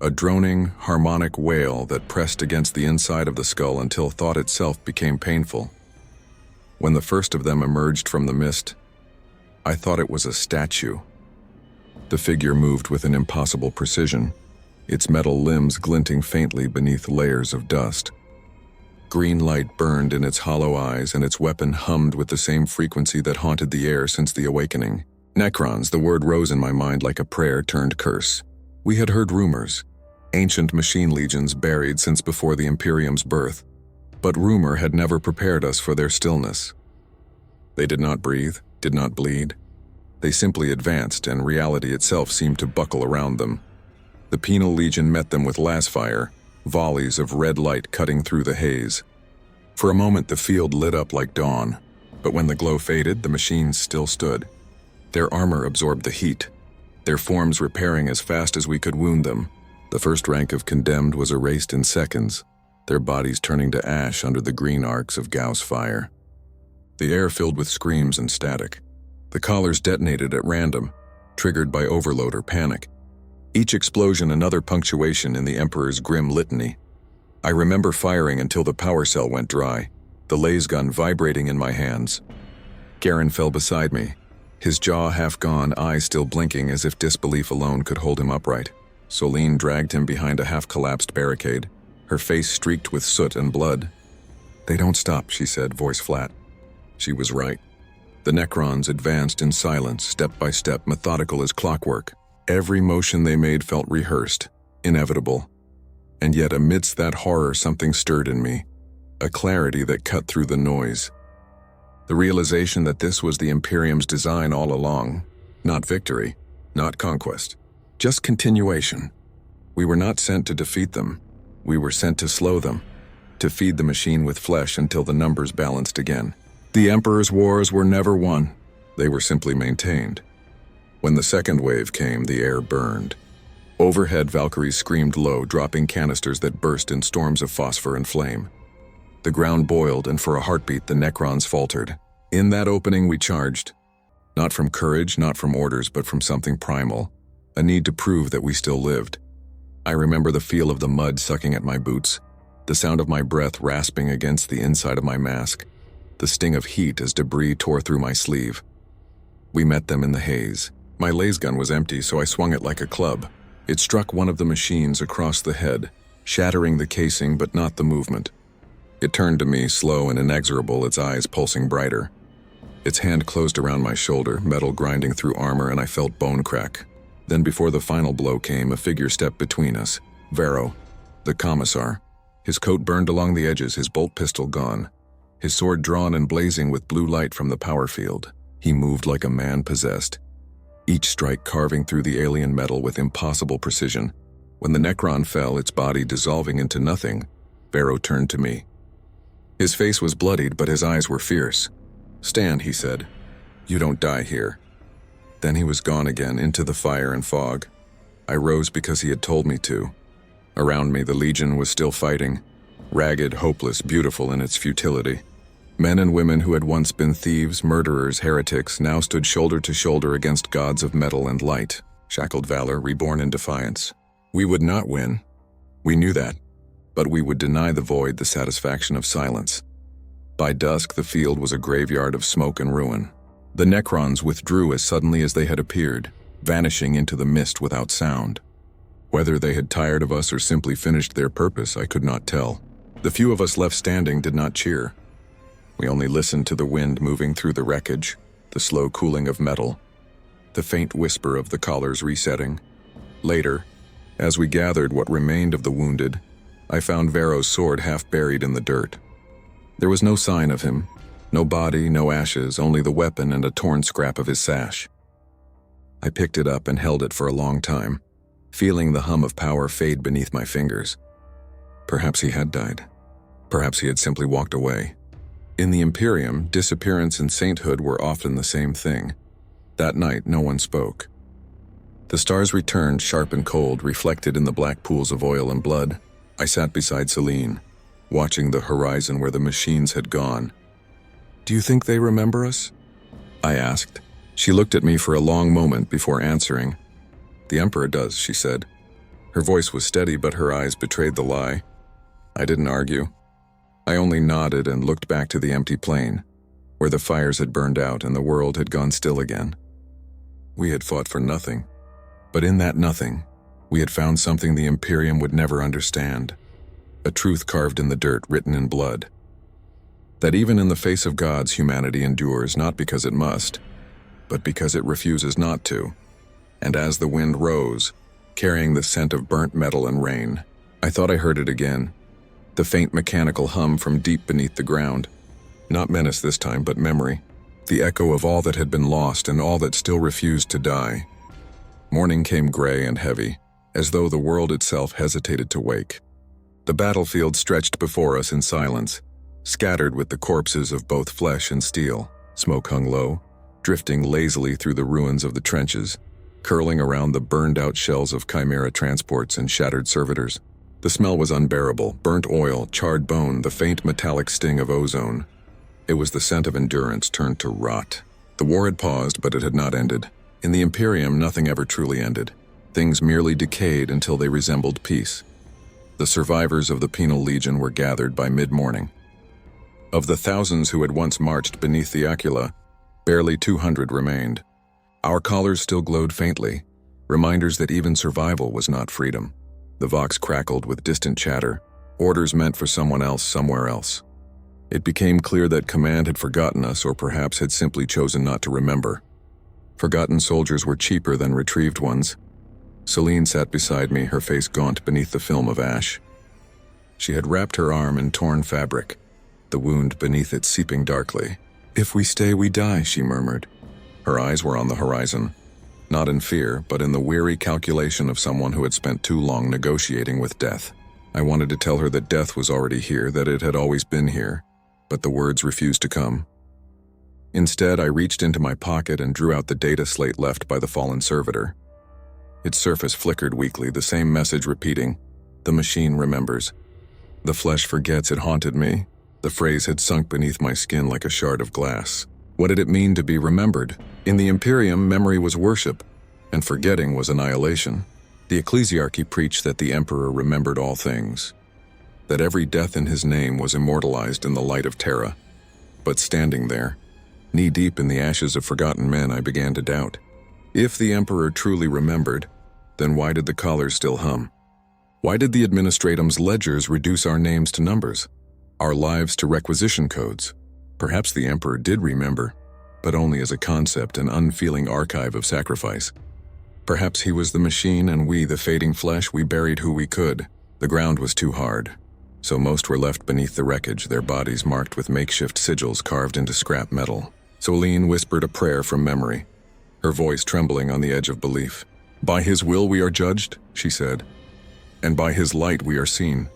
A droning, harmonic wail that pressed against the inside of the skull until thought itself became painful. When the first of them emerged from the mist, I thought it was a statue. The figure moved with an impossible precision, its metal limbs glinting faintly beneath layers of dust. Green light burned in its hollow eyes, and its weapon hummed with the same frequency that haunted the air since the awakening. Necrons, the word rose in my mind like a prayer turned curse. We had heard rumors, ancient machine legions buried since before the Imperium's birth, but rumor had never prepared us for their stillness. They did not breathe, did not bleed. They simply advanced, and reality itself seemed to buckle around them. The Penal Legion met them with lass fire, volleys of red light cutting through the haze. For a moment the field lit up like dawn, but when the glow faded, the machines still stood. Their armor absorbed the heat, their forms repairing as fast as we could wound them. The first rank of condemned was erased in seconds, their bodies turning to ash under the green arcs of Gauss fire. The air filled with screams and static. The collars detonated at random, triggered by overload or panic. Each explosion another punctuation in the Emperor's grim litany. I remember firing until the power cell went dry, the laser gun vibrating in my hands. Garen fell beside me, his jaw half gone, eyes still blinking as if disbelief alone could hold him upright. Soline dragged him behind a half-collapsed barricade, her face streaked with soot and blood. "They don't stop," she said, voice flat. She was right. The Necrons advanced in silence, step by step, methodical as clockwork. Every motion they made felt rehearsed, inevitable. And yet amidst that horror something stirred in me, a clarity that cut through the noise. The realization that this was the Imperium's design all along. Not victory, not conquest, just continuation. We were not sent to defeat them. We were sent to slow them, to feed the machine with flesh until the numbers balanced again. The Emperor's wars were never won. They were simply maintained. When the second wave came, the air burned. Overhead, Valkyries screamed low, dropping canisters that burst in storms of phosphor and flame. The ground boiled, and for a heartbeat, the Necrons faltered. In that opening, we charged. Not from courage, not from orders, but from something primal, a need to prove that we still lived. I remember the feel of the mud sucking at my boots, the sound of my breath rasping against the inside of my mask, the sting of heat as debris tore through my sleeve. We met them in the haze. My laser gun was empty, so I swung it like a club. It struck one of the machines across the head, shattering the casing but not the movement. It turned to me, slow and inexorable, its eyes pulsing brighter. Its hand closed around my shoulder, metal grinding through armor, and I felt bone crack. Then before the final blow came, a figure stepped between us. Vero, the commissar. His coat burned along the edges, his bolt pistol gone. His sword drawn and blazing with blue light from the power field. He moved like a man possessed, each strike carving through the alien metal with impossible precision. When the Necron fell, its body dissolving into nothing, Vero turned to me. His face was bloodied, but his eyes were fierce. "Stand," he said. "You don't die here." Then he was gone again, into the fire and fog. I rose because he had told me to. Around me, the Legion was still fighting, ragged, hopeless, beautiful in its futility. Men and women who had once been thieves, murderers, heretics, now stood shoulder to shoulder against gods of metal and light, shackled valor, reborn in defiance. We would not win. We knew that. But we would deny the void the satisfaction of silence. By dusk, the field was a graveyard of smoke and ruin. The Necrons withdrew as suddenly as they had appeared, vanishing into the mist without sound. Whether they had tired of us or simply finished their purpose, I could not tell. The few of us left standing did not cheer. We only listened to the wind moving through the wreckage, the slow cooling of metal, the faint whisper of the collars resetting. Later, as we gathered what remained of the wounded, I found Vero's sword half buried in the dirt. There was no sign of him, no body, no ashes, only the weapon and a torn scrap of his sash. I picked it up and held it for a long time, feeling the hum of power fade beneath my fingers. Perhaps he had died. Perhaps he had simply walked away. In the Imperium, disappearance and sainthood were often the same thing. That night, no one spoke. The stars returned, sharp and cold, reflected in the black pools of oil and blood. I sat beside Celine, watching the horizon where the machines had gone. "Do you think they remember us?" I asked. She looked at me for a long moment before answering. "The Emperor does," she said. Her voice was steady, but her eyes betrayed the lie. I didn't argue. I only nodded and looked back to the empty plain, where the fires had burned out and the world had gone still again. We had fought for nothing, but in that nothing, we had found something the Imperium would never understand. A truth carved in the dirt, written in blood. That even in the face of gods, humanity endures, not because it must, but because it refuses not to. And as the wind rose, carrying the scent of burnt metal and rain, I thought I heard it again. The faint mechanical hum from deep beneath the ground. Not menace this time, but memory. The echo of all that had been lost and all that still refused to die. Morning came gray and heavy, as though the world itself hesitated to wake. The battlefield stretched before us in silence, scattered with the corpses of both flesh and steel. Smoke hung low, drifting lazily through the ruins of the trenches, curling around the burned-out shells of chimera transports and shattered servitors. The smell was unbearable, burnt oil, charred bone, the faint metallic sting of ozone. It was the scent of endurance turned to rot. The war had paused, but it had not ended. In the Imperium, nothing ever truly ended. Things merely decayed until they resembled peace. The survivors of the Penal Legion were gathered by mid-morning. Of the thousands who had once marched beneath the Aquila, barely 200 remained. Our collars still glowed faintly, reminders that even survival was not freedom. The Vox crackled with distant chatter, orders meant for someone else somewhere else. It became clear that command had forgotten us, or perhaps had simply chosen not to remember. Forgotten soldiers were cheaper than retrieved ones. Celine sat beside me, her face gaunt beneath the film of ash. She had wrapped her arm in torn fabric, the wound beneath it seeping darkly. "If we stay, we die," she murmured. Her eyes were on the horizon, not in fear, but in the weary calculation of someone who had spent too long negotiating with death. I wanted to tell her that death was already here, that it had always been here, but the words refused to come. Instead, I reached into my pocket and drew out the data slate left by the fallen servitor. Its surface flickered weakly, the same message repeating, "The machine remembers." "The flesh forgets," it haunted me. The phrase had sunk beneath my skin like a shard of glass. What did it mean to be remembered? In the Imperium, memory was worship, and forgetting was annihilation. The ecclesiarchy preached that the emperor remembered all things, that every death in his name was immortalized in the light of Terra. But standing there, knee-deep in the ashes of forgotten men, I began to doubt. If the emperor truly remembered, then why did the collars still hum? Why did the administratum's ledgers reduce our names to numbers, our lives to requisition codes? Perhaps the emperor did remember, but only as a concept, an unfeeling archive of sacrifice. Perhaps he was the machine and we, the fading flesh, we buried who we could. The ground was too hard, so most were left beneath the wreckage, their bodies marked with makeshift sigils carved into scrap metal. Soline whispered a prayer from memory, her voice trembling on the edge of belief. "By his will we are judged," she said, "and by his light we are seen."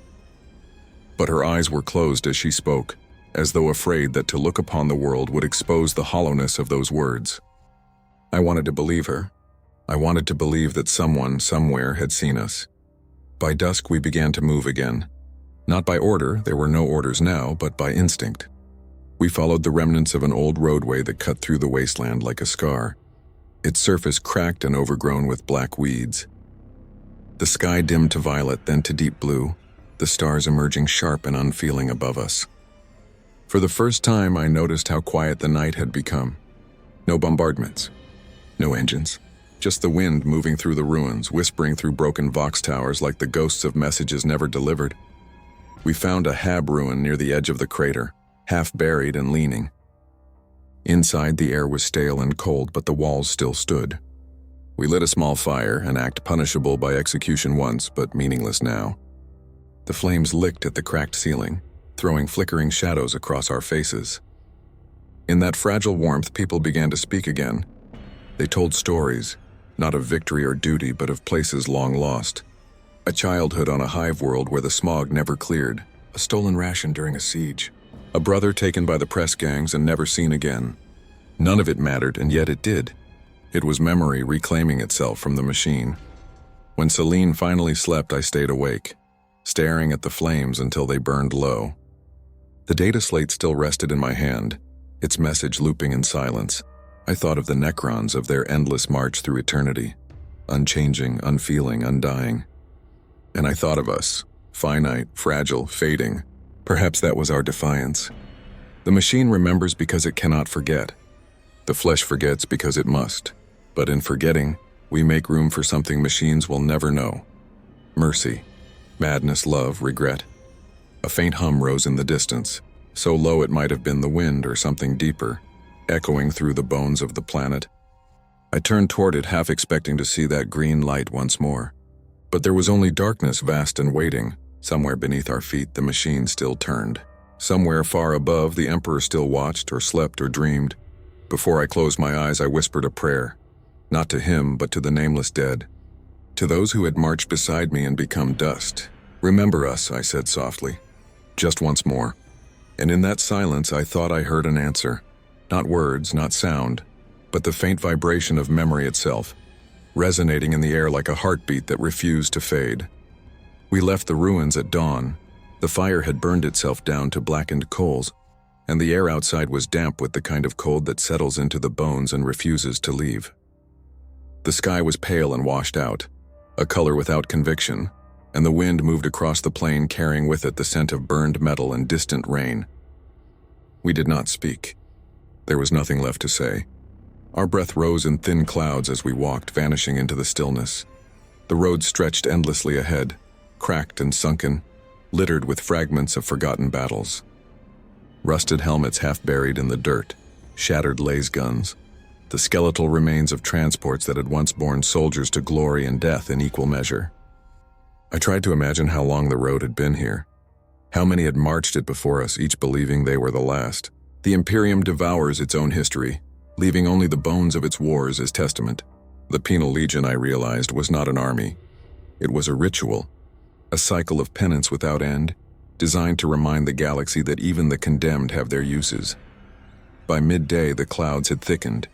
But her eyes were closed as she spoke, as though afraid that to look upon the world would expose the hollowness of those words. I wanted to believe her. I wanted to believe that someone, somewhere, had seen us. By dusk we began to move again. Not by order, there were no orders now, but by instinct. We followed the remnants of an old roadway that cut through the wasteland like a scar, its surface cracked and overgrown with black weeds. The sky dimmed to violet, then to deep blue, the stars emerging sharp and unfeeling above us. For the first time, I noticed how quiet the night had become. No bombardments, no engines, just the wind moving through the ruins, whispering through broken vox towers like the ghosts of messages never delivered. We found a hab ruin near the edge of the crater, half buried and leaning. Inside, the air was stale and cold, but the walls still stood. We lit a small fire, an act punishable by execution once, but meaningless now. The flames licked at the cracked ceiling, throwing flickering shadows across our faces. In that fragile warmth, people began to speak again. They told stories, not of victory or duty, but of places long lost. A childhood on a hive world where the smog never cleared, a stolen ration during a siege, a brother taken by the press gangs and never seen again. None of it mattered, and yet it did. It was memory reclaiming itself from the machine. When Celine finally slept, I stayed awake, staring at the flames until they burned low. The data slate still rested in my hand, its message looping in silence. I thought of the Necrons, of their endless march through eternity, unchanging, unfeeling, undying. And I thought of us, finite, fragile, fading. Perhaps that was our defiance. The machine remembers because it cannot forget. The flesh forgets because it must. But in forgetting, we make room for something machines will never know. Mercy, madness, love, regret. A faint hum rose in the distance, so low it might have been the wind or something deeper, echoing through the bones of the planet. I turned toward it, half expecting to see that green light once more. But there was only darkness, vast and waiting. Somewhere beneath our feet, the machine still turned. Somewhere far above, the Emperor still watched or slept or dreamed. Before I closed my eyes, I whispered a prayer. Not to him, but to the nameless dead. To those who had marched beside me and become dust. "Remember us," I said softly. Just once more. And in that silence, I thought I heard an answer. Not words, not sound, but the faint vibration of memory itself, resonating in the air like a heartbeat that refused to fade. We left the ruins at dawn. The fire had burned itself down to blackened coals, and the air outside was damp with the kind of cold that settles into the bones and refuses to leave. The sky was pale and washed out, a color without conviction, and the wind moved across the plain carrying with it the scent of burned metal and distant rain. We did not speak. There was nothing left to say. Our breath rose in thin clouds as we walked, vanishing into the stillness. The road stretched endlessly ahead, cracked and sunken, littered with fragments of forgotten battles. Rusted helmets half buried in the dirt, shattered laser guns, the skeletal remains of transports that had once borne soldiers to glory and death in equal measure. I tried to imagine how long the road had been here, how many had marched it before us, each believing they were the last. The Imperium devours its own history, leaving only the bones of its wars as testament. The Penal Legion, I realized, was not an army. It was a ritual, a cycle of penance without end, designed to remind the galaxy that even the condemned have their uses. By midday, the clouds had thickened,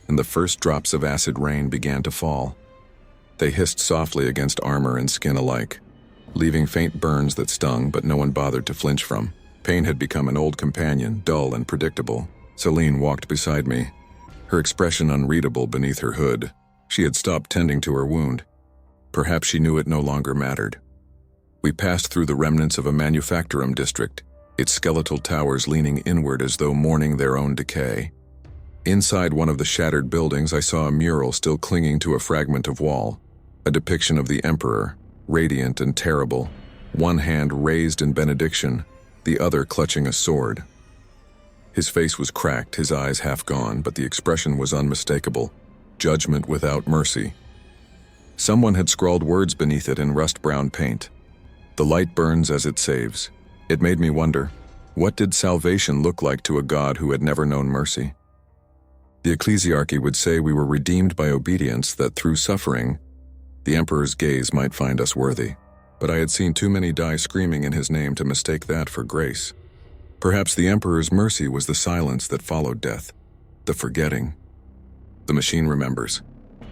and the first drops of acid rain began to fall. They hissed softly against armor and skin alike, leaving faint burns that stung, but no one bothered to flinch from. Pain had become an old companion, dull and predictable. Celine walked beside me, her expression unreadable beneath her hood. She had stopped tending to her wound. Perhaps she knew it no longer mattered. We passed through the remnants of a manufactorum district, its skeletal towers leaning inward as though mourning their own decay. Inside one of the shattered buildings, I saw a mural still clinging to a fragment of wall, a depiction of the Emperor, radiant and terrible, one hand raised in benediction, the other clutching a sword. His face was cracked, his eyes half gone, but the expression was unmistakable: judgment without mercy. Someone had scrawled words beneath it in rust-brown paint. The light burns as it saves. It made me wonder, what did salvation look like to a god who had never known mercy? The ecclesiarchy would say we were redeemed by obedience, that through suffering, the Emperor's gaze might find us worthy. But I had seen too many die screaming in his name to mistake that for grace. Perhaps the Emperor's mercy was the silence that followed death, the forgetting. The machine remembers.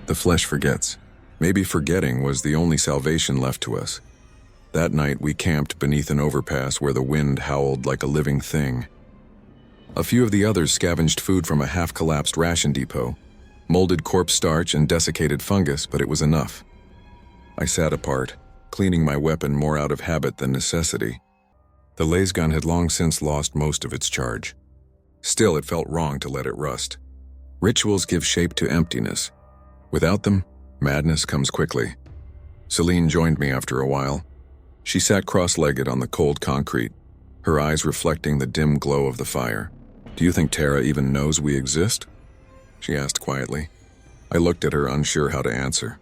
The flesh forgets. Maybe forgetting was the only salvation left to us. That night we camped beneath an overpass where the wind howled like a living thing. A few of the others scavenged food from a half-collapsed ration depot, molded corpse starch and desiccated fungus, but it was enough. I sat apart, cleaning my weapon more out of habit than necessity. The lasgun had long since lost most of its charge. Still, it felt wrong to let it rust. Rituals give shape to emptiness. Without them, madness comes quickly. Celine joined me after a while. She sat cross-legged on the cold concrete, her eyes reflecting the dim glow of the fire. "Do you think Terra even knows we exist?" she asked quietly. I looked at her, unsure how to answer.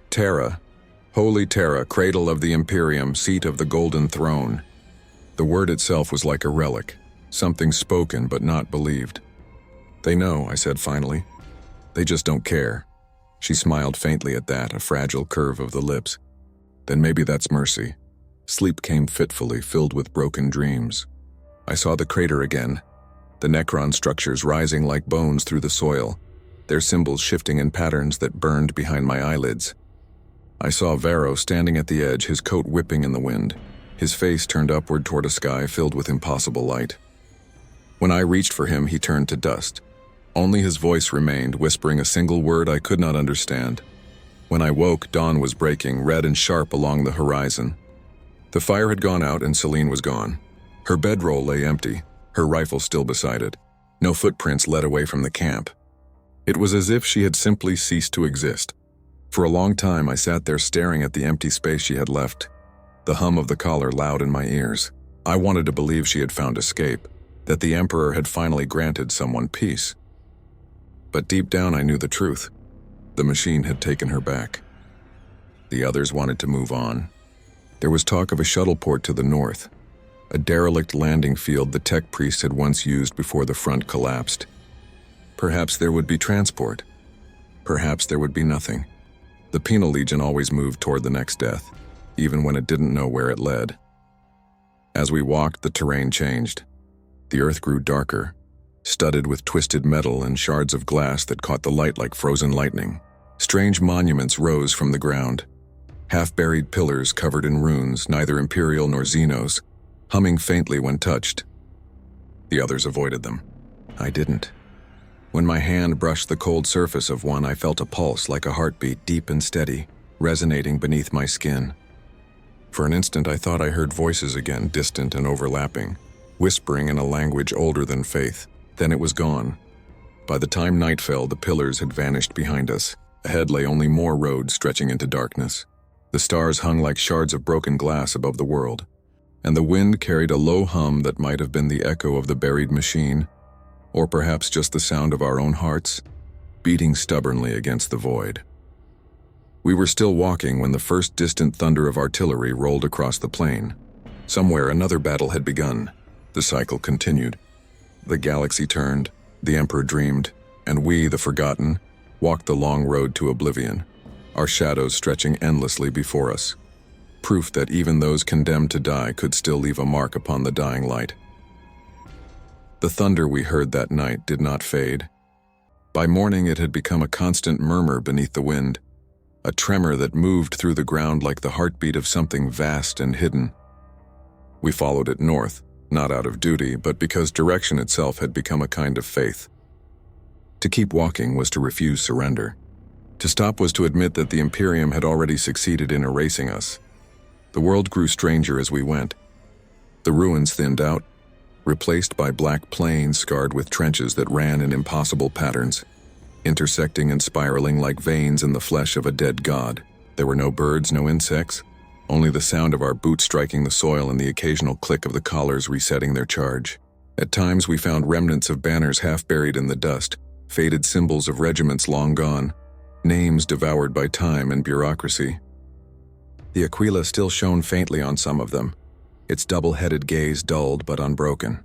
Terra, holy Terra, cradle of the Imperium, seat of the golden throne. The word itself was like a relic, something spoken but not believed. "They know," I said finally. "They just don't care." She smiled faintly at that, a fragile curve of the lips. "Then maybe that's mercy." Sleep came fitfully, filled with broken dreams. I saw the crater again, the Necron structures rising like bones through the soil, their symbols shifting in patterns that burned behind my eyelids. I saw Varro standing at the edge, his coat whipping in the wind, his face turned upward toward a sky filled with impossible light. When I reached for him, he turned to dust. Only his voice remained, whispering a single word I could not understand. When I woke, dawn was breaking, red and sharp along the horizon. The fire had gone out and Celine was gone. Her bedroll lay empty, her rifle still beside it. No footprints led away from the camp. It was as if she had simply ceased to exist. For a long time I sat there staring at the empty space she had left, the hum of the collar loud in my ears. I wanted to believe she had found escape, that the Emperor had finally granted someone peace. But deep down I knew the truth. The machine had taken her back. The others wanted to move on. There was talk of a shuttle port to the north, a derelict landing field the tech priest had once used before the front collapsed. Perhaps there would be transport. Perhaps there would be nothing. The Penal Legion always moved toward the next death, even when it didn't know where it led. As we walked, the terrain changed. The earth grew darker, studded with twisted metal and shards of glass that caught the light like frozen lightning. Strange monuments rose from the ground, half-buried pillars covered in runes, neither Imperial nor Xenos, humming faintly when touched. The others avoided them. I didn't. When my hand brushed the cold surface of one, I felt a pulse like a heartbeat, deep and steady, resonating beneath my skin. For an instant I thought I heard voices again, distant and overlapping, whispering in a language older than faith. Then it was gone. By the time night fell, the pillars had vanished behind us. Ahead lay only more road stretching into darkness. The stars hung like shards of broken glass above the world, and the wind carried a low hum that might have been the echo of the buried machine, or perhaps just the sound of our own hearts, beating stubbornly against the void. We were still walking when the first distant thunder of artillery rolled across the plain. Somewhere another battle had begun. The cycle continued. The galaxy turned, the Emperor dreamed, and we, the forgotten, walked the long road to oblivion, our shadows stretching endlessly before us. Proof that even those condemned to die could still leave a mark upon the dying light. The thunder we heard that night did not fade. By morning it had become a constant murmur beneath the wind, a tremor that moved through the ground like the heartbeat of something vast and hidden. We followed it north, not out of duty, but because direction itself had become a kind of faith. To keep walking was to refuse surrender. To stop was to admit that the Imperium had already succeeded in erasing us. The world grew stranger as we went. The ruins thinned out, replaced by black plains scarred with trenches that ran in impossible patterns, intersecting and spiraling like veins in the flesh of a dead god. There were no birds, no insects, only the sound of our boots striking the soil and the occasional click of the collars resetting their charge. At times we found remnants of banners half buried in the dust, faded symbols of regiments long gone, names devoured by time and bureaucracy. The Aquila still shone faintly on some of them, its double-headed gaze dulled but unbroken.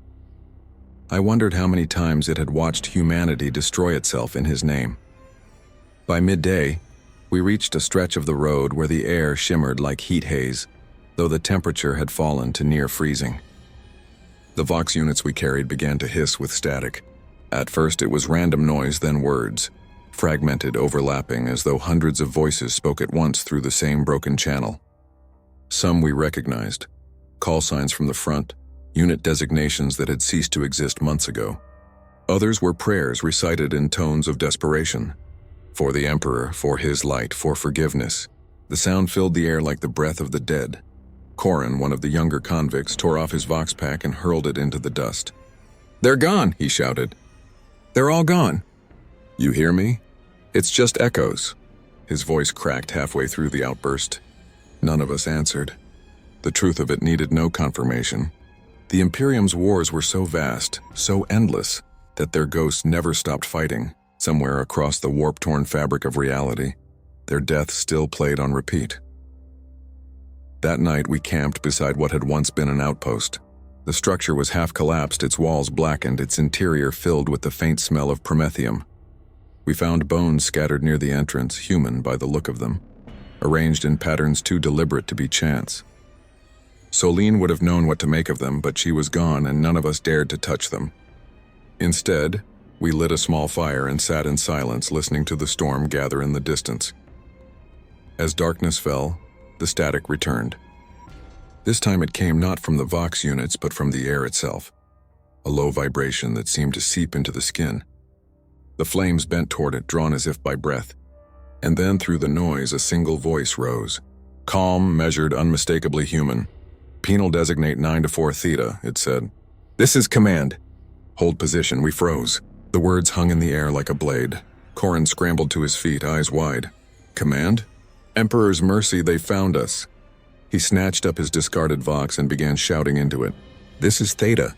I wondered how many times it had watched humanity destroy itself in his name. By midday, we reached a stretch of the road where the air shimmered like heat haze, though the temperature had fallen to near freezing. The Vox units we carried began to hiss with static. At first it was random noise, then words, fragmented, overlapping, as though hundreds of voices spoke at once through the same broken channel. Some we recognized, call signs from the front, unit designations that had ceased to exist months ago. Others were prayers recited in tones of desperation. For the Emperor, for his light, for forgiveness. The sound filled the air like the breath of the dead. Corin, one of the younger convicts, tore off his Vox pack and hurled it into the dust. "They're gone," he shouted. "They're all gone." "You hear me? It's just echoes." His voice cracked halfway through the outburst. None of us answered. The truth of it needed no confirmation. The Imperium's wars were so vast, so endless, that their ghosts never stopped fighting. Somewhere across the warp-torn fabric of reality, their deaths still played on repeat. That night we camped beside what had once been an outpost. The structure was half collapsed, its walls blackened, its interior filled with the faint smell of promethium. We found bones scattered near the entrance, human by the look of them, arranged in patterns too deliberate to be chance. Solene would have known what to make of them, but she was gone and none of us dared to touch them. Instead, we lit a small fire and sat in silence, listening to the storm gather in the distance. As darkness fell, the static returned. This time it came not from the Vox units, but from the air itself, a low vibration that seemed to seep into the skin. The flames bent toward it, drawn as if by breath. And then through the noise, a single voice rose. Calm, measured, unmistakably human. "Penal designate 9 to 4 Theta," it said. "This is command." "Hold position." We froze. The words hung in the air like a blade. Corin scrambled to his feet, eyes wide. "Command? Emperor's mercy, they found us." He snatched up his discarded Vox and began shouting into it. "This is Theta."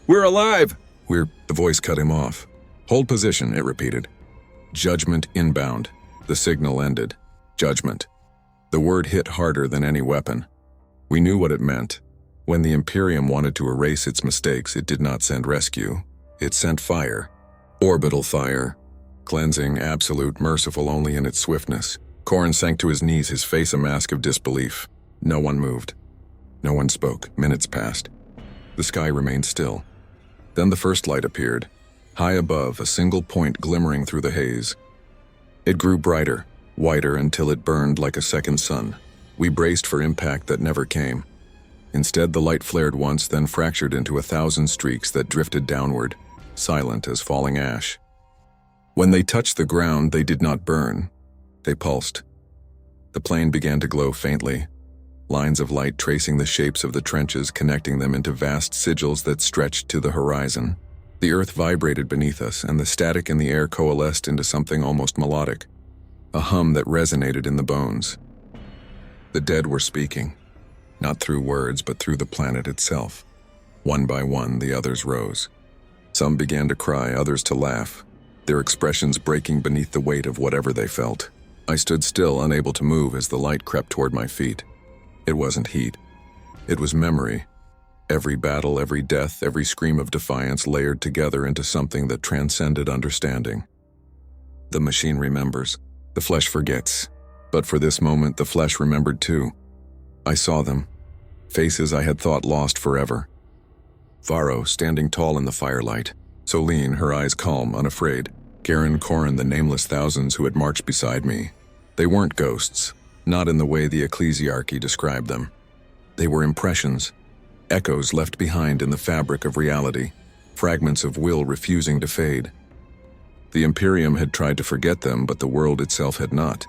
"We're alive!" The voice cut him off. "Hold position," it repeated. "Judgment inbound." The signal ended. Judgment. The word hit harder than any weapon. We knew what it meant. When the Imperium wanted to erase its mistakes, it did not send rescue. It sent fire. Orbital fire. Cleansing, absolute, merciful only in its swiftness. Corin sank to his knees, his face a mask of disbelief. No one moved. No one spoke. Minutes passed. The sky remained still. Then the first light appeared. High above, a single point glimmering through the haze. It grew brighter, whiter, until it burned like a second sun. We braced for impact that never came. Instead, the light flared once, then fractured into 1,000 streaks that drifted downward, silent as falling ash. When they touched the ground, they did not burn. They pulsed. The plane began to glow faintly, lines of light tracing the shapes of the trenches, connecting them into vast sigils that stretched to the horizon. The earth vibrated beneath us, and the static in the air coalesced into something almost melodic, a hum that resonated in the bones. The dead were speaking, not through words, but through the planet itself. One by one, the others rose. Some began to cry, others to laugh, their expressions breaking beneath the weight of whatever they felt. I stood still, unable to move as the light crept toward my feet. It wasn't heat. It was memory. Every battle, every death, every scream of defiance layered together into something that transcended understanding. The machine remembers. The flesh forgets. But for this moment, the flesh remembered too. I saw them. Faces I had thought lost forever. Varro, standing tall in the firelight. Solene, her eyes calm, unafraid. Garen, Corin, the nameless thousands who had marched beside me. They weren't ghosts, not in the way the ecclesiarchy described them. They were impressions, echoes left behind in the fabric of reality, fragments of will refusing to fade. The Imperium had tried to forget them, but the world itself had not.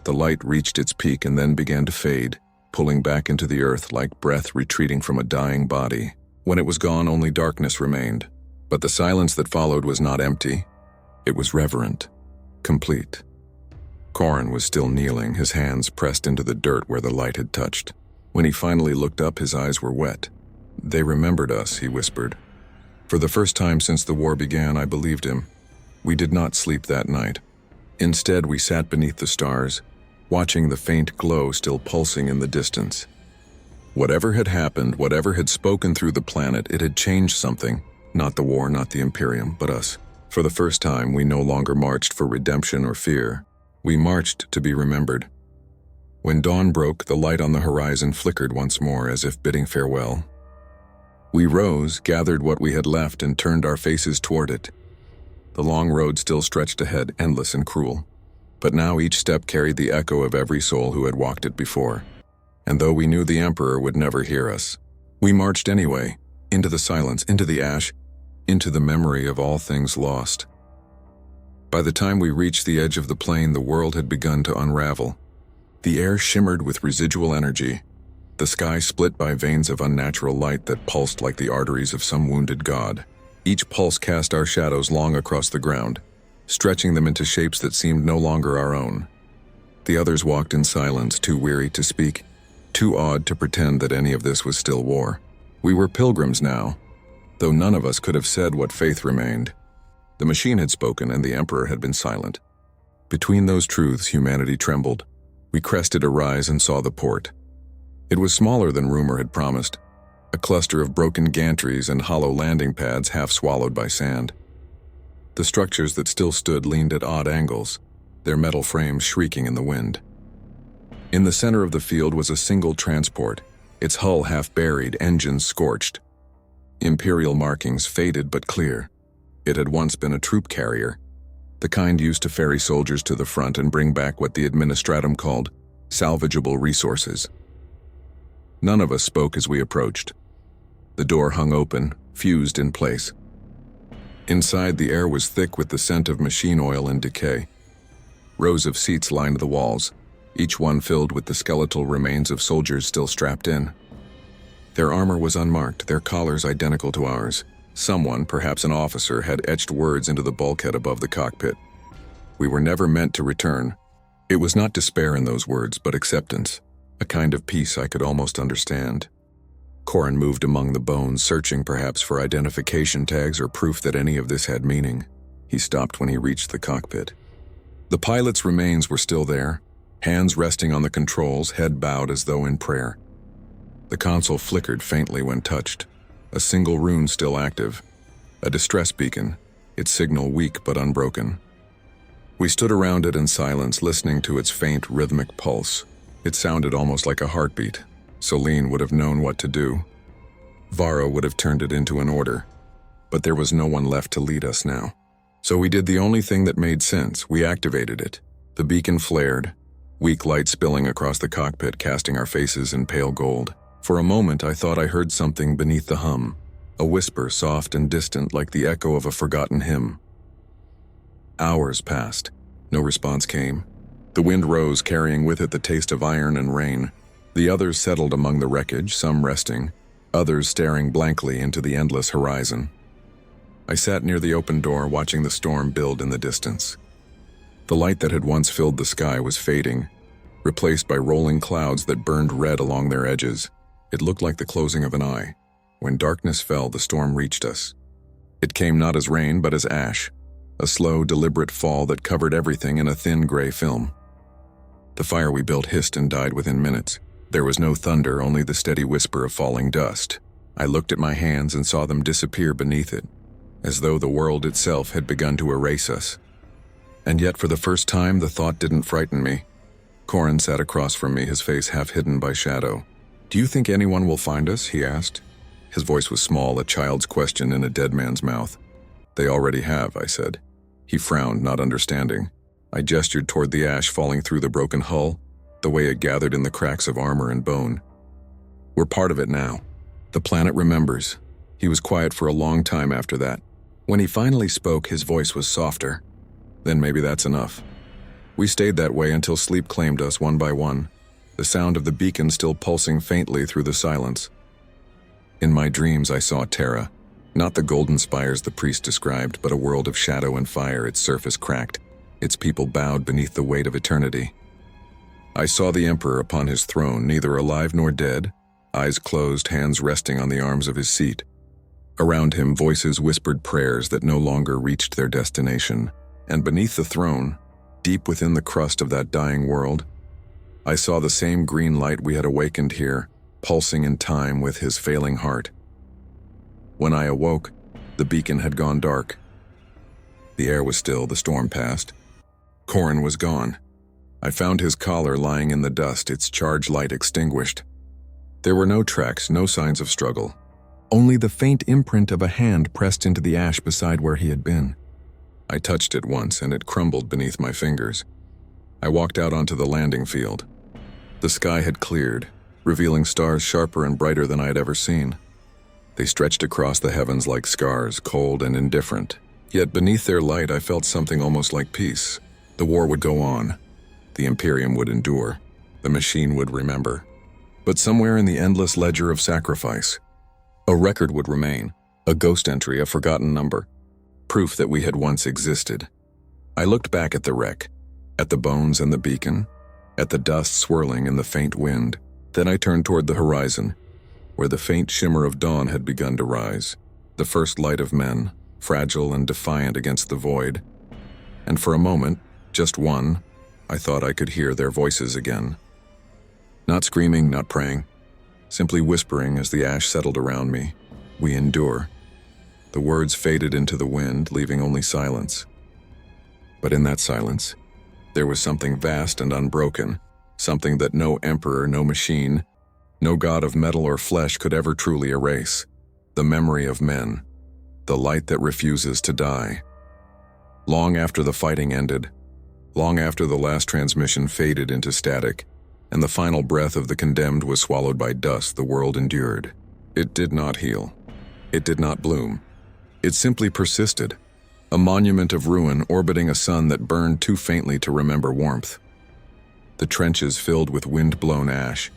The light reached its peak and then began to fade, pulling back into the earth like breath retreating from a dying body. When it was gone, only darkness remained. But the silence that followed was not empty. It was reverent, complete. Corin was still kneeling, his hands pressed into the dirt where the light had touched. When he finally looked up, his eyes were wet. "They remembered us," he whispered. For the first time since the war began, I believed him. We did not sleep that night. Instead, we sat beneath the stars, watching the faint glow still pulsing in the distance. Whatever had happened, whatever had spoken through the planet, it had changed something. Not the war, not the Imperium, but us. For the first time, we no longer marched for redemption or fear. We marched to be remembered. When dawn broke, the light on the horizon flickered once more, as if bidding farewell. We rose, gathered what we had left, and turned our faces toward it. The long road still stretched ahead, endless and cruel. But now each step carried the echo of every soul who had walked it before. And though we knew the Emperor would never hear us, we marched anyway, into the silence, into the ash, into the memory of all things lost. By the time we reached the edge of the plain, the world had begun to unravel. The air shimmered with residual energy, the sky split by veins of unnatural light that pulsed like the arteries of some wounded god. Each pulse cast our shadows long across the ground, stretching them into shapes that seemed no longer our own. The others walked in silence, too weary to speak, too awed to pretend that any of this was still war. We were pilgrims now, though none of us could have said what faith remained. The machine had spoken and the Emperor had been silent. Between those truths, humanity trembled. We crested a rise and saw the port. It was smaller than rumor had promised, a cluster of broken gantries and hollow landing pads half swallowed by sand. The structures that still stood leaned at odd angles, their metal frames shrieking in the wind. In the center of the field was a single transport, its hull half buried, engines scorched. Imperial markings faded but clear. It had once been a troop carrier, the kind used to ferry soldiers to the front and bring back what the administratum called salvageable resources. None of us spoke as we approached. The door hung open, fused in place. Inside, the air was thick with the scent of machine oil and decay. Rows of seats lined the walls, each one filled with the skeletal remains of soldiers still strapped in. Their armor was unmarked, their collars identical to ours. Someone, perhaps an officer, had etched words into the bulkhead above the cockpit. We were never meant to return. It was not despair in those words, but acceptance, a kind of peace I could almost understand. Corin moved among the bones, searching perhaps for identification tags or proof that any of this had meaning. He stopped when he reached the cockpit. The pilot's remains were still there, hands resting on the controls, head bowed as though in prayer. The console flickered faintly when touched, a single rune still active, a distress beacon, its signal weak but unbroken. We stood around it in silence, listening to its faint, rhythmic pulse. It sounded almost like a heartbeat. Celine would have known what to do. Varro would have turned it into an order. But there was no one left to lead us now. So we did the only thing that made sense. We activated it. The beacon flared, weak light spilling across the cockpit, casting our faces in pale gold. For a moment, I thought I heard something beneath the hum, a whisper soft and distant like the echo of a forgotten hymn. Hours passed. No response came. The wind rose, carrying with it the taste of iron and rain. The others settled among the wreckage, some resting, others staring blankly into the endless horizon. I sat near the open door, watching the storm build in the distance. The light that had once filled the sky was fading, replaced by rolling clouds that burned red along their edges. It looked like the closing of an eye. When darkness fell, the storm reached us. It came not as rain, but as ash, a slow, deliberate fall that covered everything in a thin gray film. The fire we built hissed and died within minutes. There was no thunder, only the steady whisper of falling dust. I looked at my hands and saw them disappear beneath it, as though the world itself had begun to erase us. And yet, for the first time, the thought didn't frighten me. Corin sat across from me, his face half hidden by shadow. "Do you think anyone will find us?" he asked. His voice was small, a child's question in a dead man's mouth. "They already have," I said. He frowned, not understanding. I gestured toward the ash falling through the broken hull, the way it gathered in the cracks of armor and bone. "We're part of it now. The planet remembers." He was quiet for a long time after that. When he finally spoke, his voice was softer. Then maybe that's enough. We stayed that way until sleep claimed us one by one, the sound of the beacon still pulsing faintly through the silence. In my dreams I saw Terra, not the golden spires the priest described, but a world of shadow and fire, its surface cracked, its people bowed beneath the weight of eternity. I saw the Emperor upon his throne, neither alive nor dead, eyes closed, hands resting on the arms of his seat. Around him, voices whispered prayers that no longer reached their destination. And beneath the throne, deep within the crust of that dying world, I saw the same green light we had awakened here, pulsing in time with his failing heart. When I awoke, the beacon had gone dark. The air was still, the storm passed. Corrin was gone. I found his collar lying in the dust, its charge light extinguished. There were no tracks, no signs of struggle. Only the faint imprint of a hand pressed into the ash beside where he had been. I touched it once, and it crumbled beneath my fingers. I walked out onto the landing field. The sky had cleared, revealing stars sharper and brighter than I had ever seen. They stretched across the heavens like scars, cold and indifferent. Yet beneath their light I felt something almost like peace. The war would go on. The Imperium would endure. The machine would remember. But somewhere in the endless ledger of sacrifice, a record would remain, a ghost entry, a forgotten number, proof that we had once existed. I looked back at the wreck, at the bones and the beacon, at the dust swirling in the faint wind. Then I turned toward the horizon, where the faint shimmer of dawn had begun to rise, the first light of men, fragile and defiant against the void. And for a moment, just one, I thought I could hear their voices again. Not screaming, not praying, simply whispering as the ash settled around me. We endure. The words faded into the wind, leaving only silence. But in that silence, there was something vast and unbroken, something that no emperor, no machine, no god of metal or flesh could ever truly erase. The memory of men, the light that refuses to die. Long after the fighting ended, long after the last transmission faded into static, and the final breath of the condemned was swallowed by dust, the world endured. It did not heal. It did not bloom. It simply persisted, a monument of ruin orbiting a sun that burned too faintly to remember warmth. The trenches filled with wind-blown ash,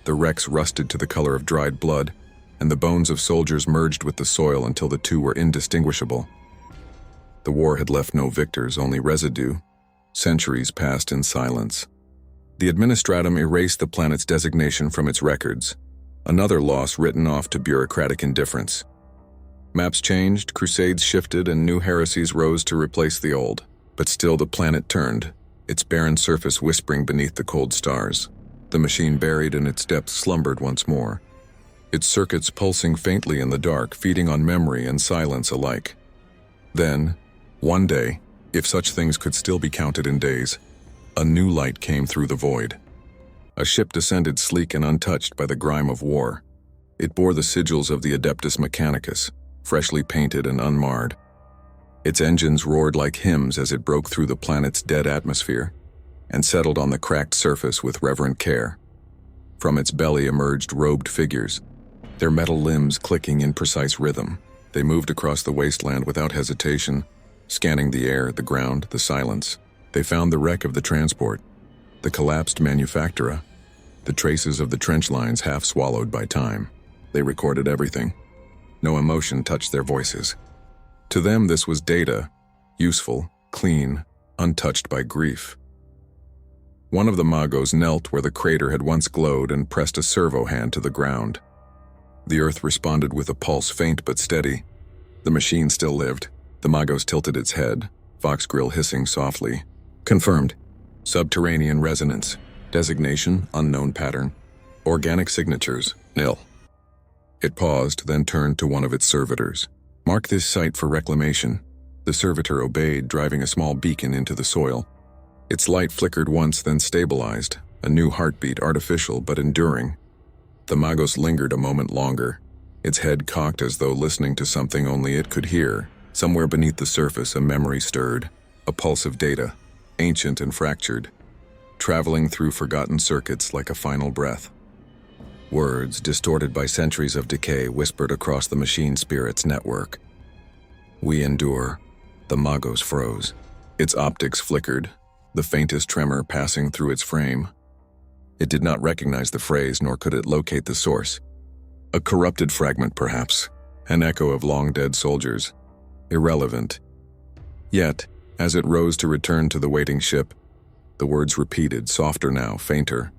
the wrecks rusted to the color of dried blood, and the bones of soldiers merged with the soil until the two were indistinguishable. The war had left no victors, only residue. Centuries passed in silence. The Administratum erased the planet's designation from its records, another loss written off to bureaucratic indifference. Maps changed, crusades shifted, and new heresies rose to replace the old. But still the planet turned, its barren surface whispering beneath the cold stars. The machine buried in its depths slumbered once more, its circuits pulsing faintly in the dark, feeding on memory and silence alike. Then, one day, if such things could still be counted in days, a new light came through the void. A ship descended sleek and untouched by the grime of war. It bore the sigils of the Adeptus Mechanicus, freshly painted and unmarred. Its engines roared like hymns as it broke through the planet's dead atmosphere and settled on the cracked surface with reverent care. From its belly emerged robed figures, their metal limbs clicking in precise rhythm. They moved across the wasteland without hesitation, scanning the air, the ground, the silence. They found the wreck of the transport, the collapsed manufactura, the traces of the trench lines half swallowed by time. They recorded everything. No emotion touched their voices. To them this was data, useful, clean, untouched by grief. One of the Magos knelt where the crater had once glowed and pressed a servo hand to the ground. The earth responded with a pulse faint but steady. The machine still lived. The Magos tilted its head, Vox grill hissing softly. Confirmed. Subterranean resonance. Designation, unknown pattern. Organic signatures, nil. It paused, then turned to one of its servitors. Mark this site for reclamation. The servitor obeyed, driving a small beacon into the soil. Its light flickered once, then stabilized, a new heartbeat, artificial but enduring. The Magos lingered a moment longer, its head cocked as though listening to something only it could hear. Somewhere beneath the surface, a memory stirred, a pulse of data, ancient and fractured, traveling through forgotten circuits like a final breath. Words, distorted by centuries of decay, whispered across the machine spirit's network. We endure. The Magos froze. Its optics flickered, the faintest tremor passing through its frame. It did not recognize the phrase, nor could it locate the source. A corrupted fragment, perhaps, an echo of long-dead soldiers. Irrelevant. Yet, as it rose to return to the waiting ship, the words repeated, softer now, fainter,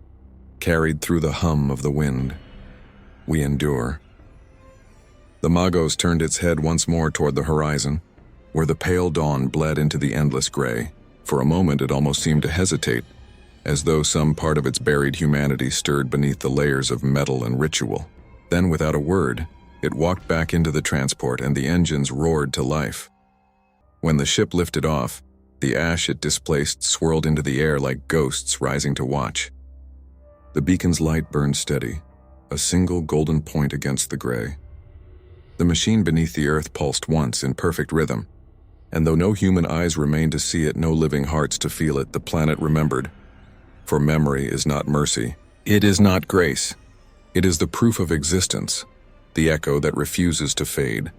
carried through the hum of the wind. We endure. The Magos turned its head once more toward the horizon, where the pale dawn bled into the endless gray. For a moment it almost seemed to hesitate, as though some part of its buried humanity stirred beneath the layers of metal and ritual. Then, without a word, it walked back into the transport and the engines roared to life. When the ship lifted off, the ash it displaced swirled into the air like ghosts rising to watch. The beacon's light burned steady, a single golden point against the gray. The machine beneath the earth pulsed once in perfect rhythm, and though no human eyes remained to see it, no living hearts to feel it, the planet remembered. For memory is not mercy. It is not grace. It is the proof of existence, the echo that refuses to fade,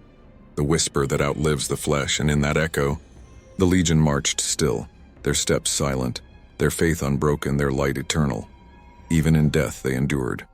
the whisper that outlives the flesh, and in that echo, the Legion marched still, their steps silent, their faith unbroken, their light eternal. Even in death they endured.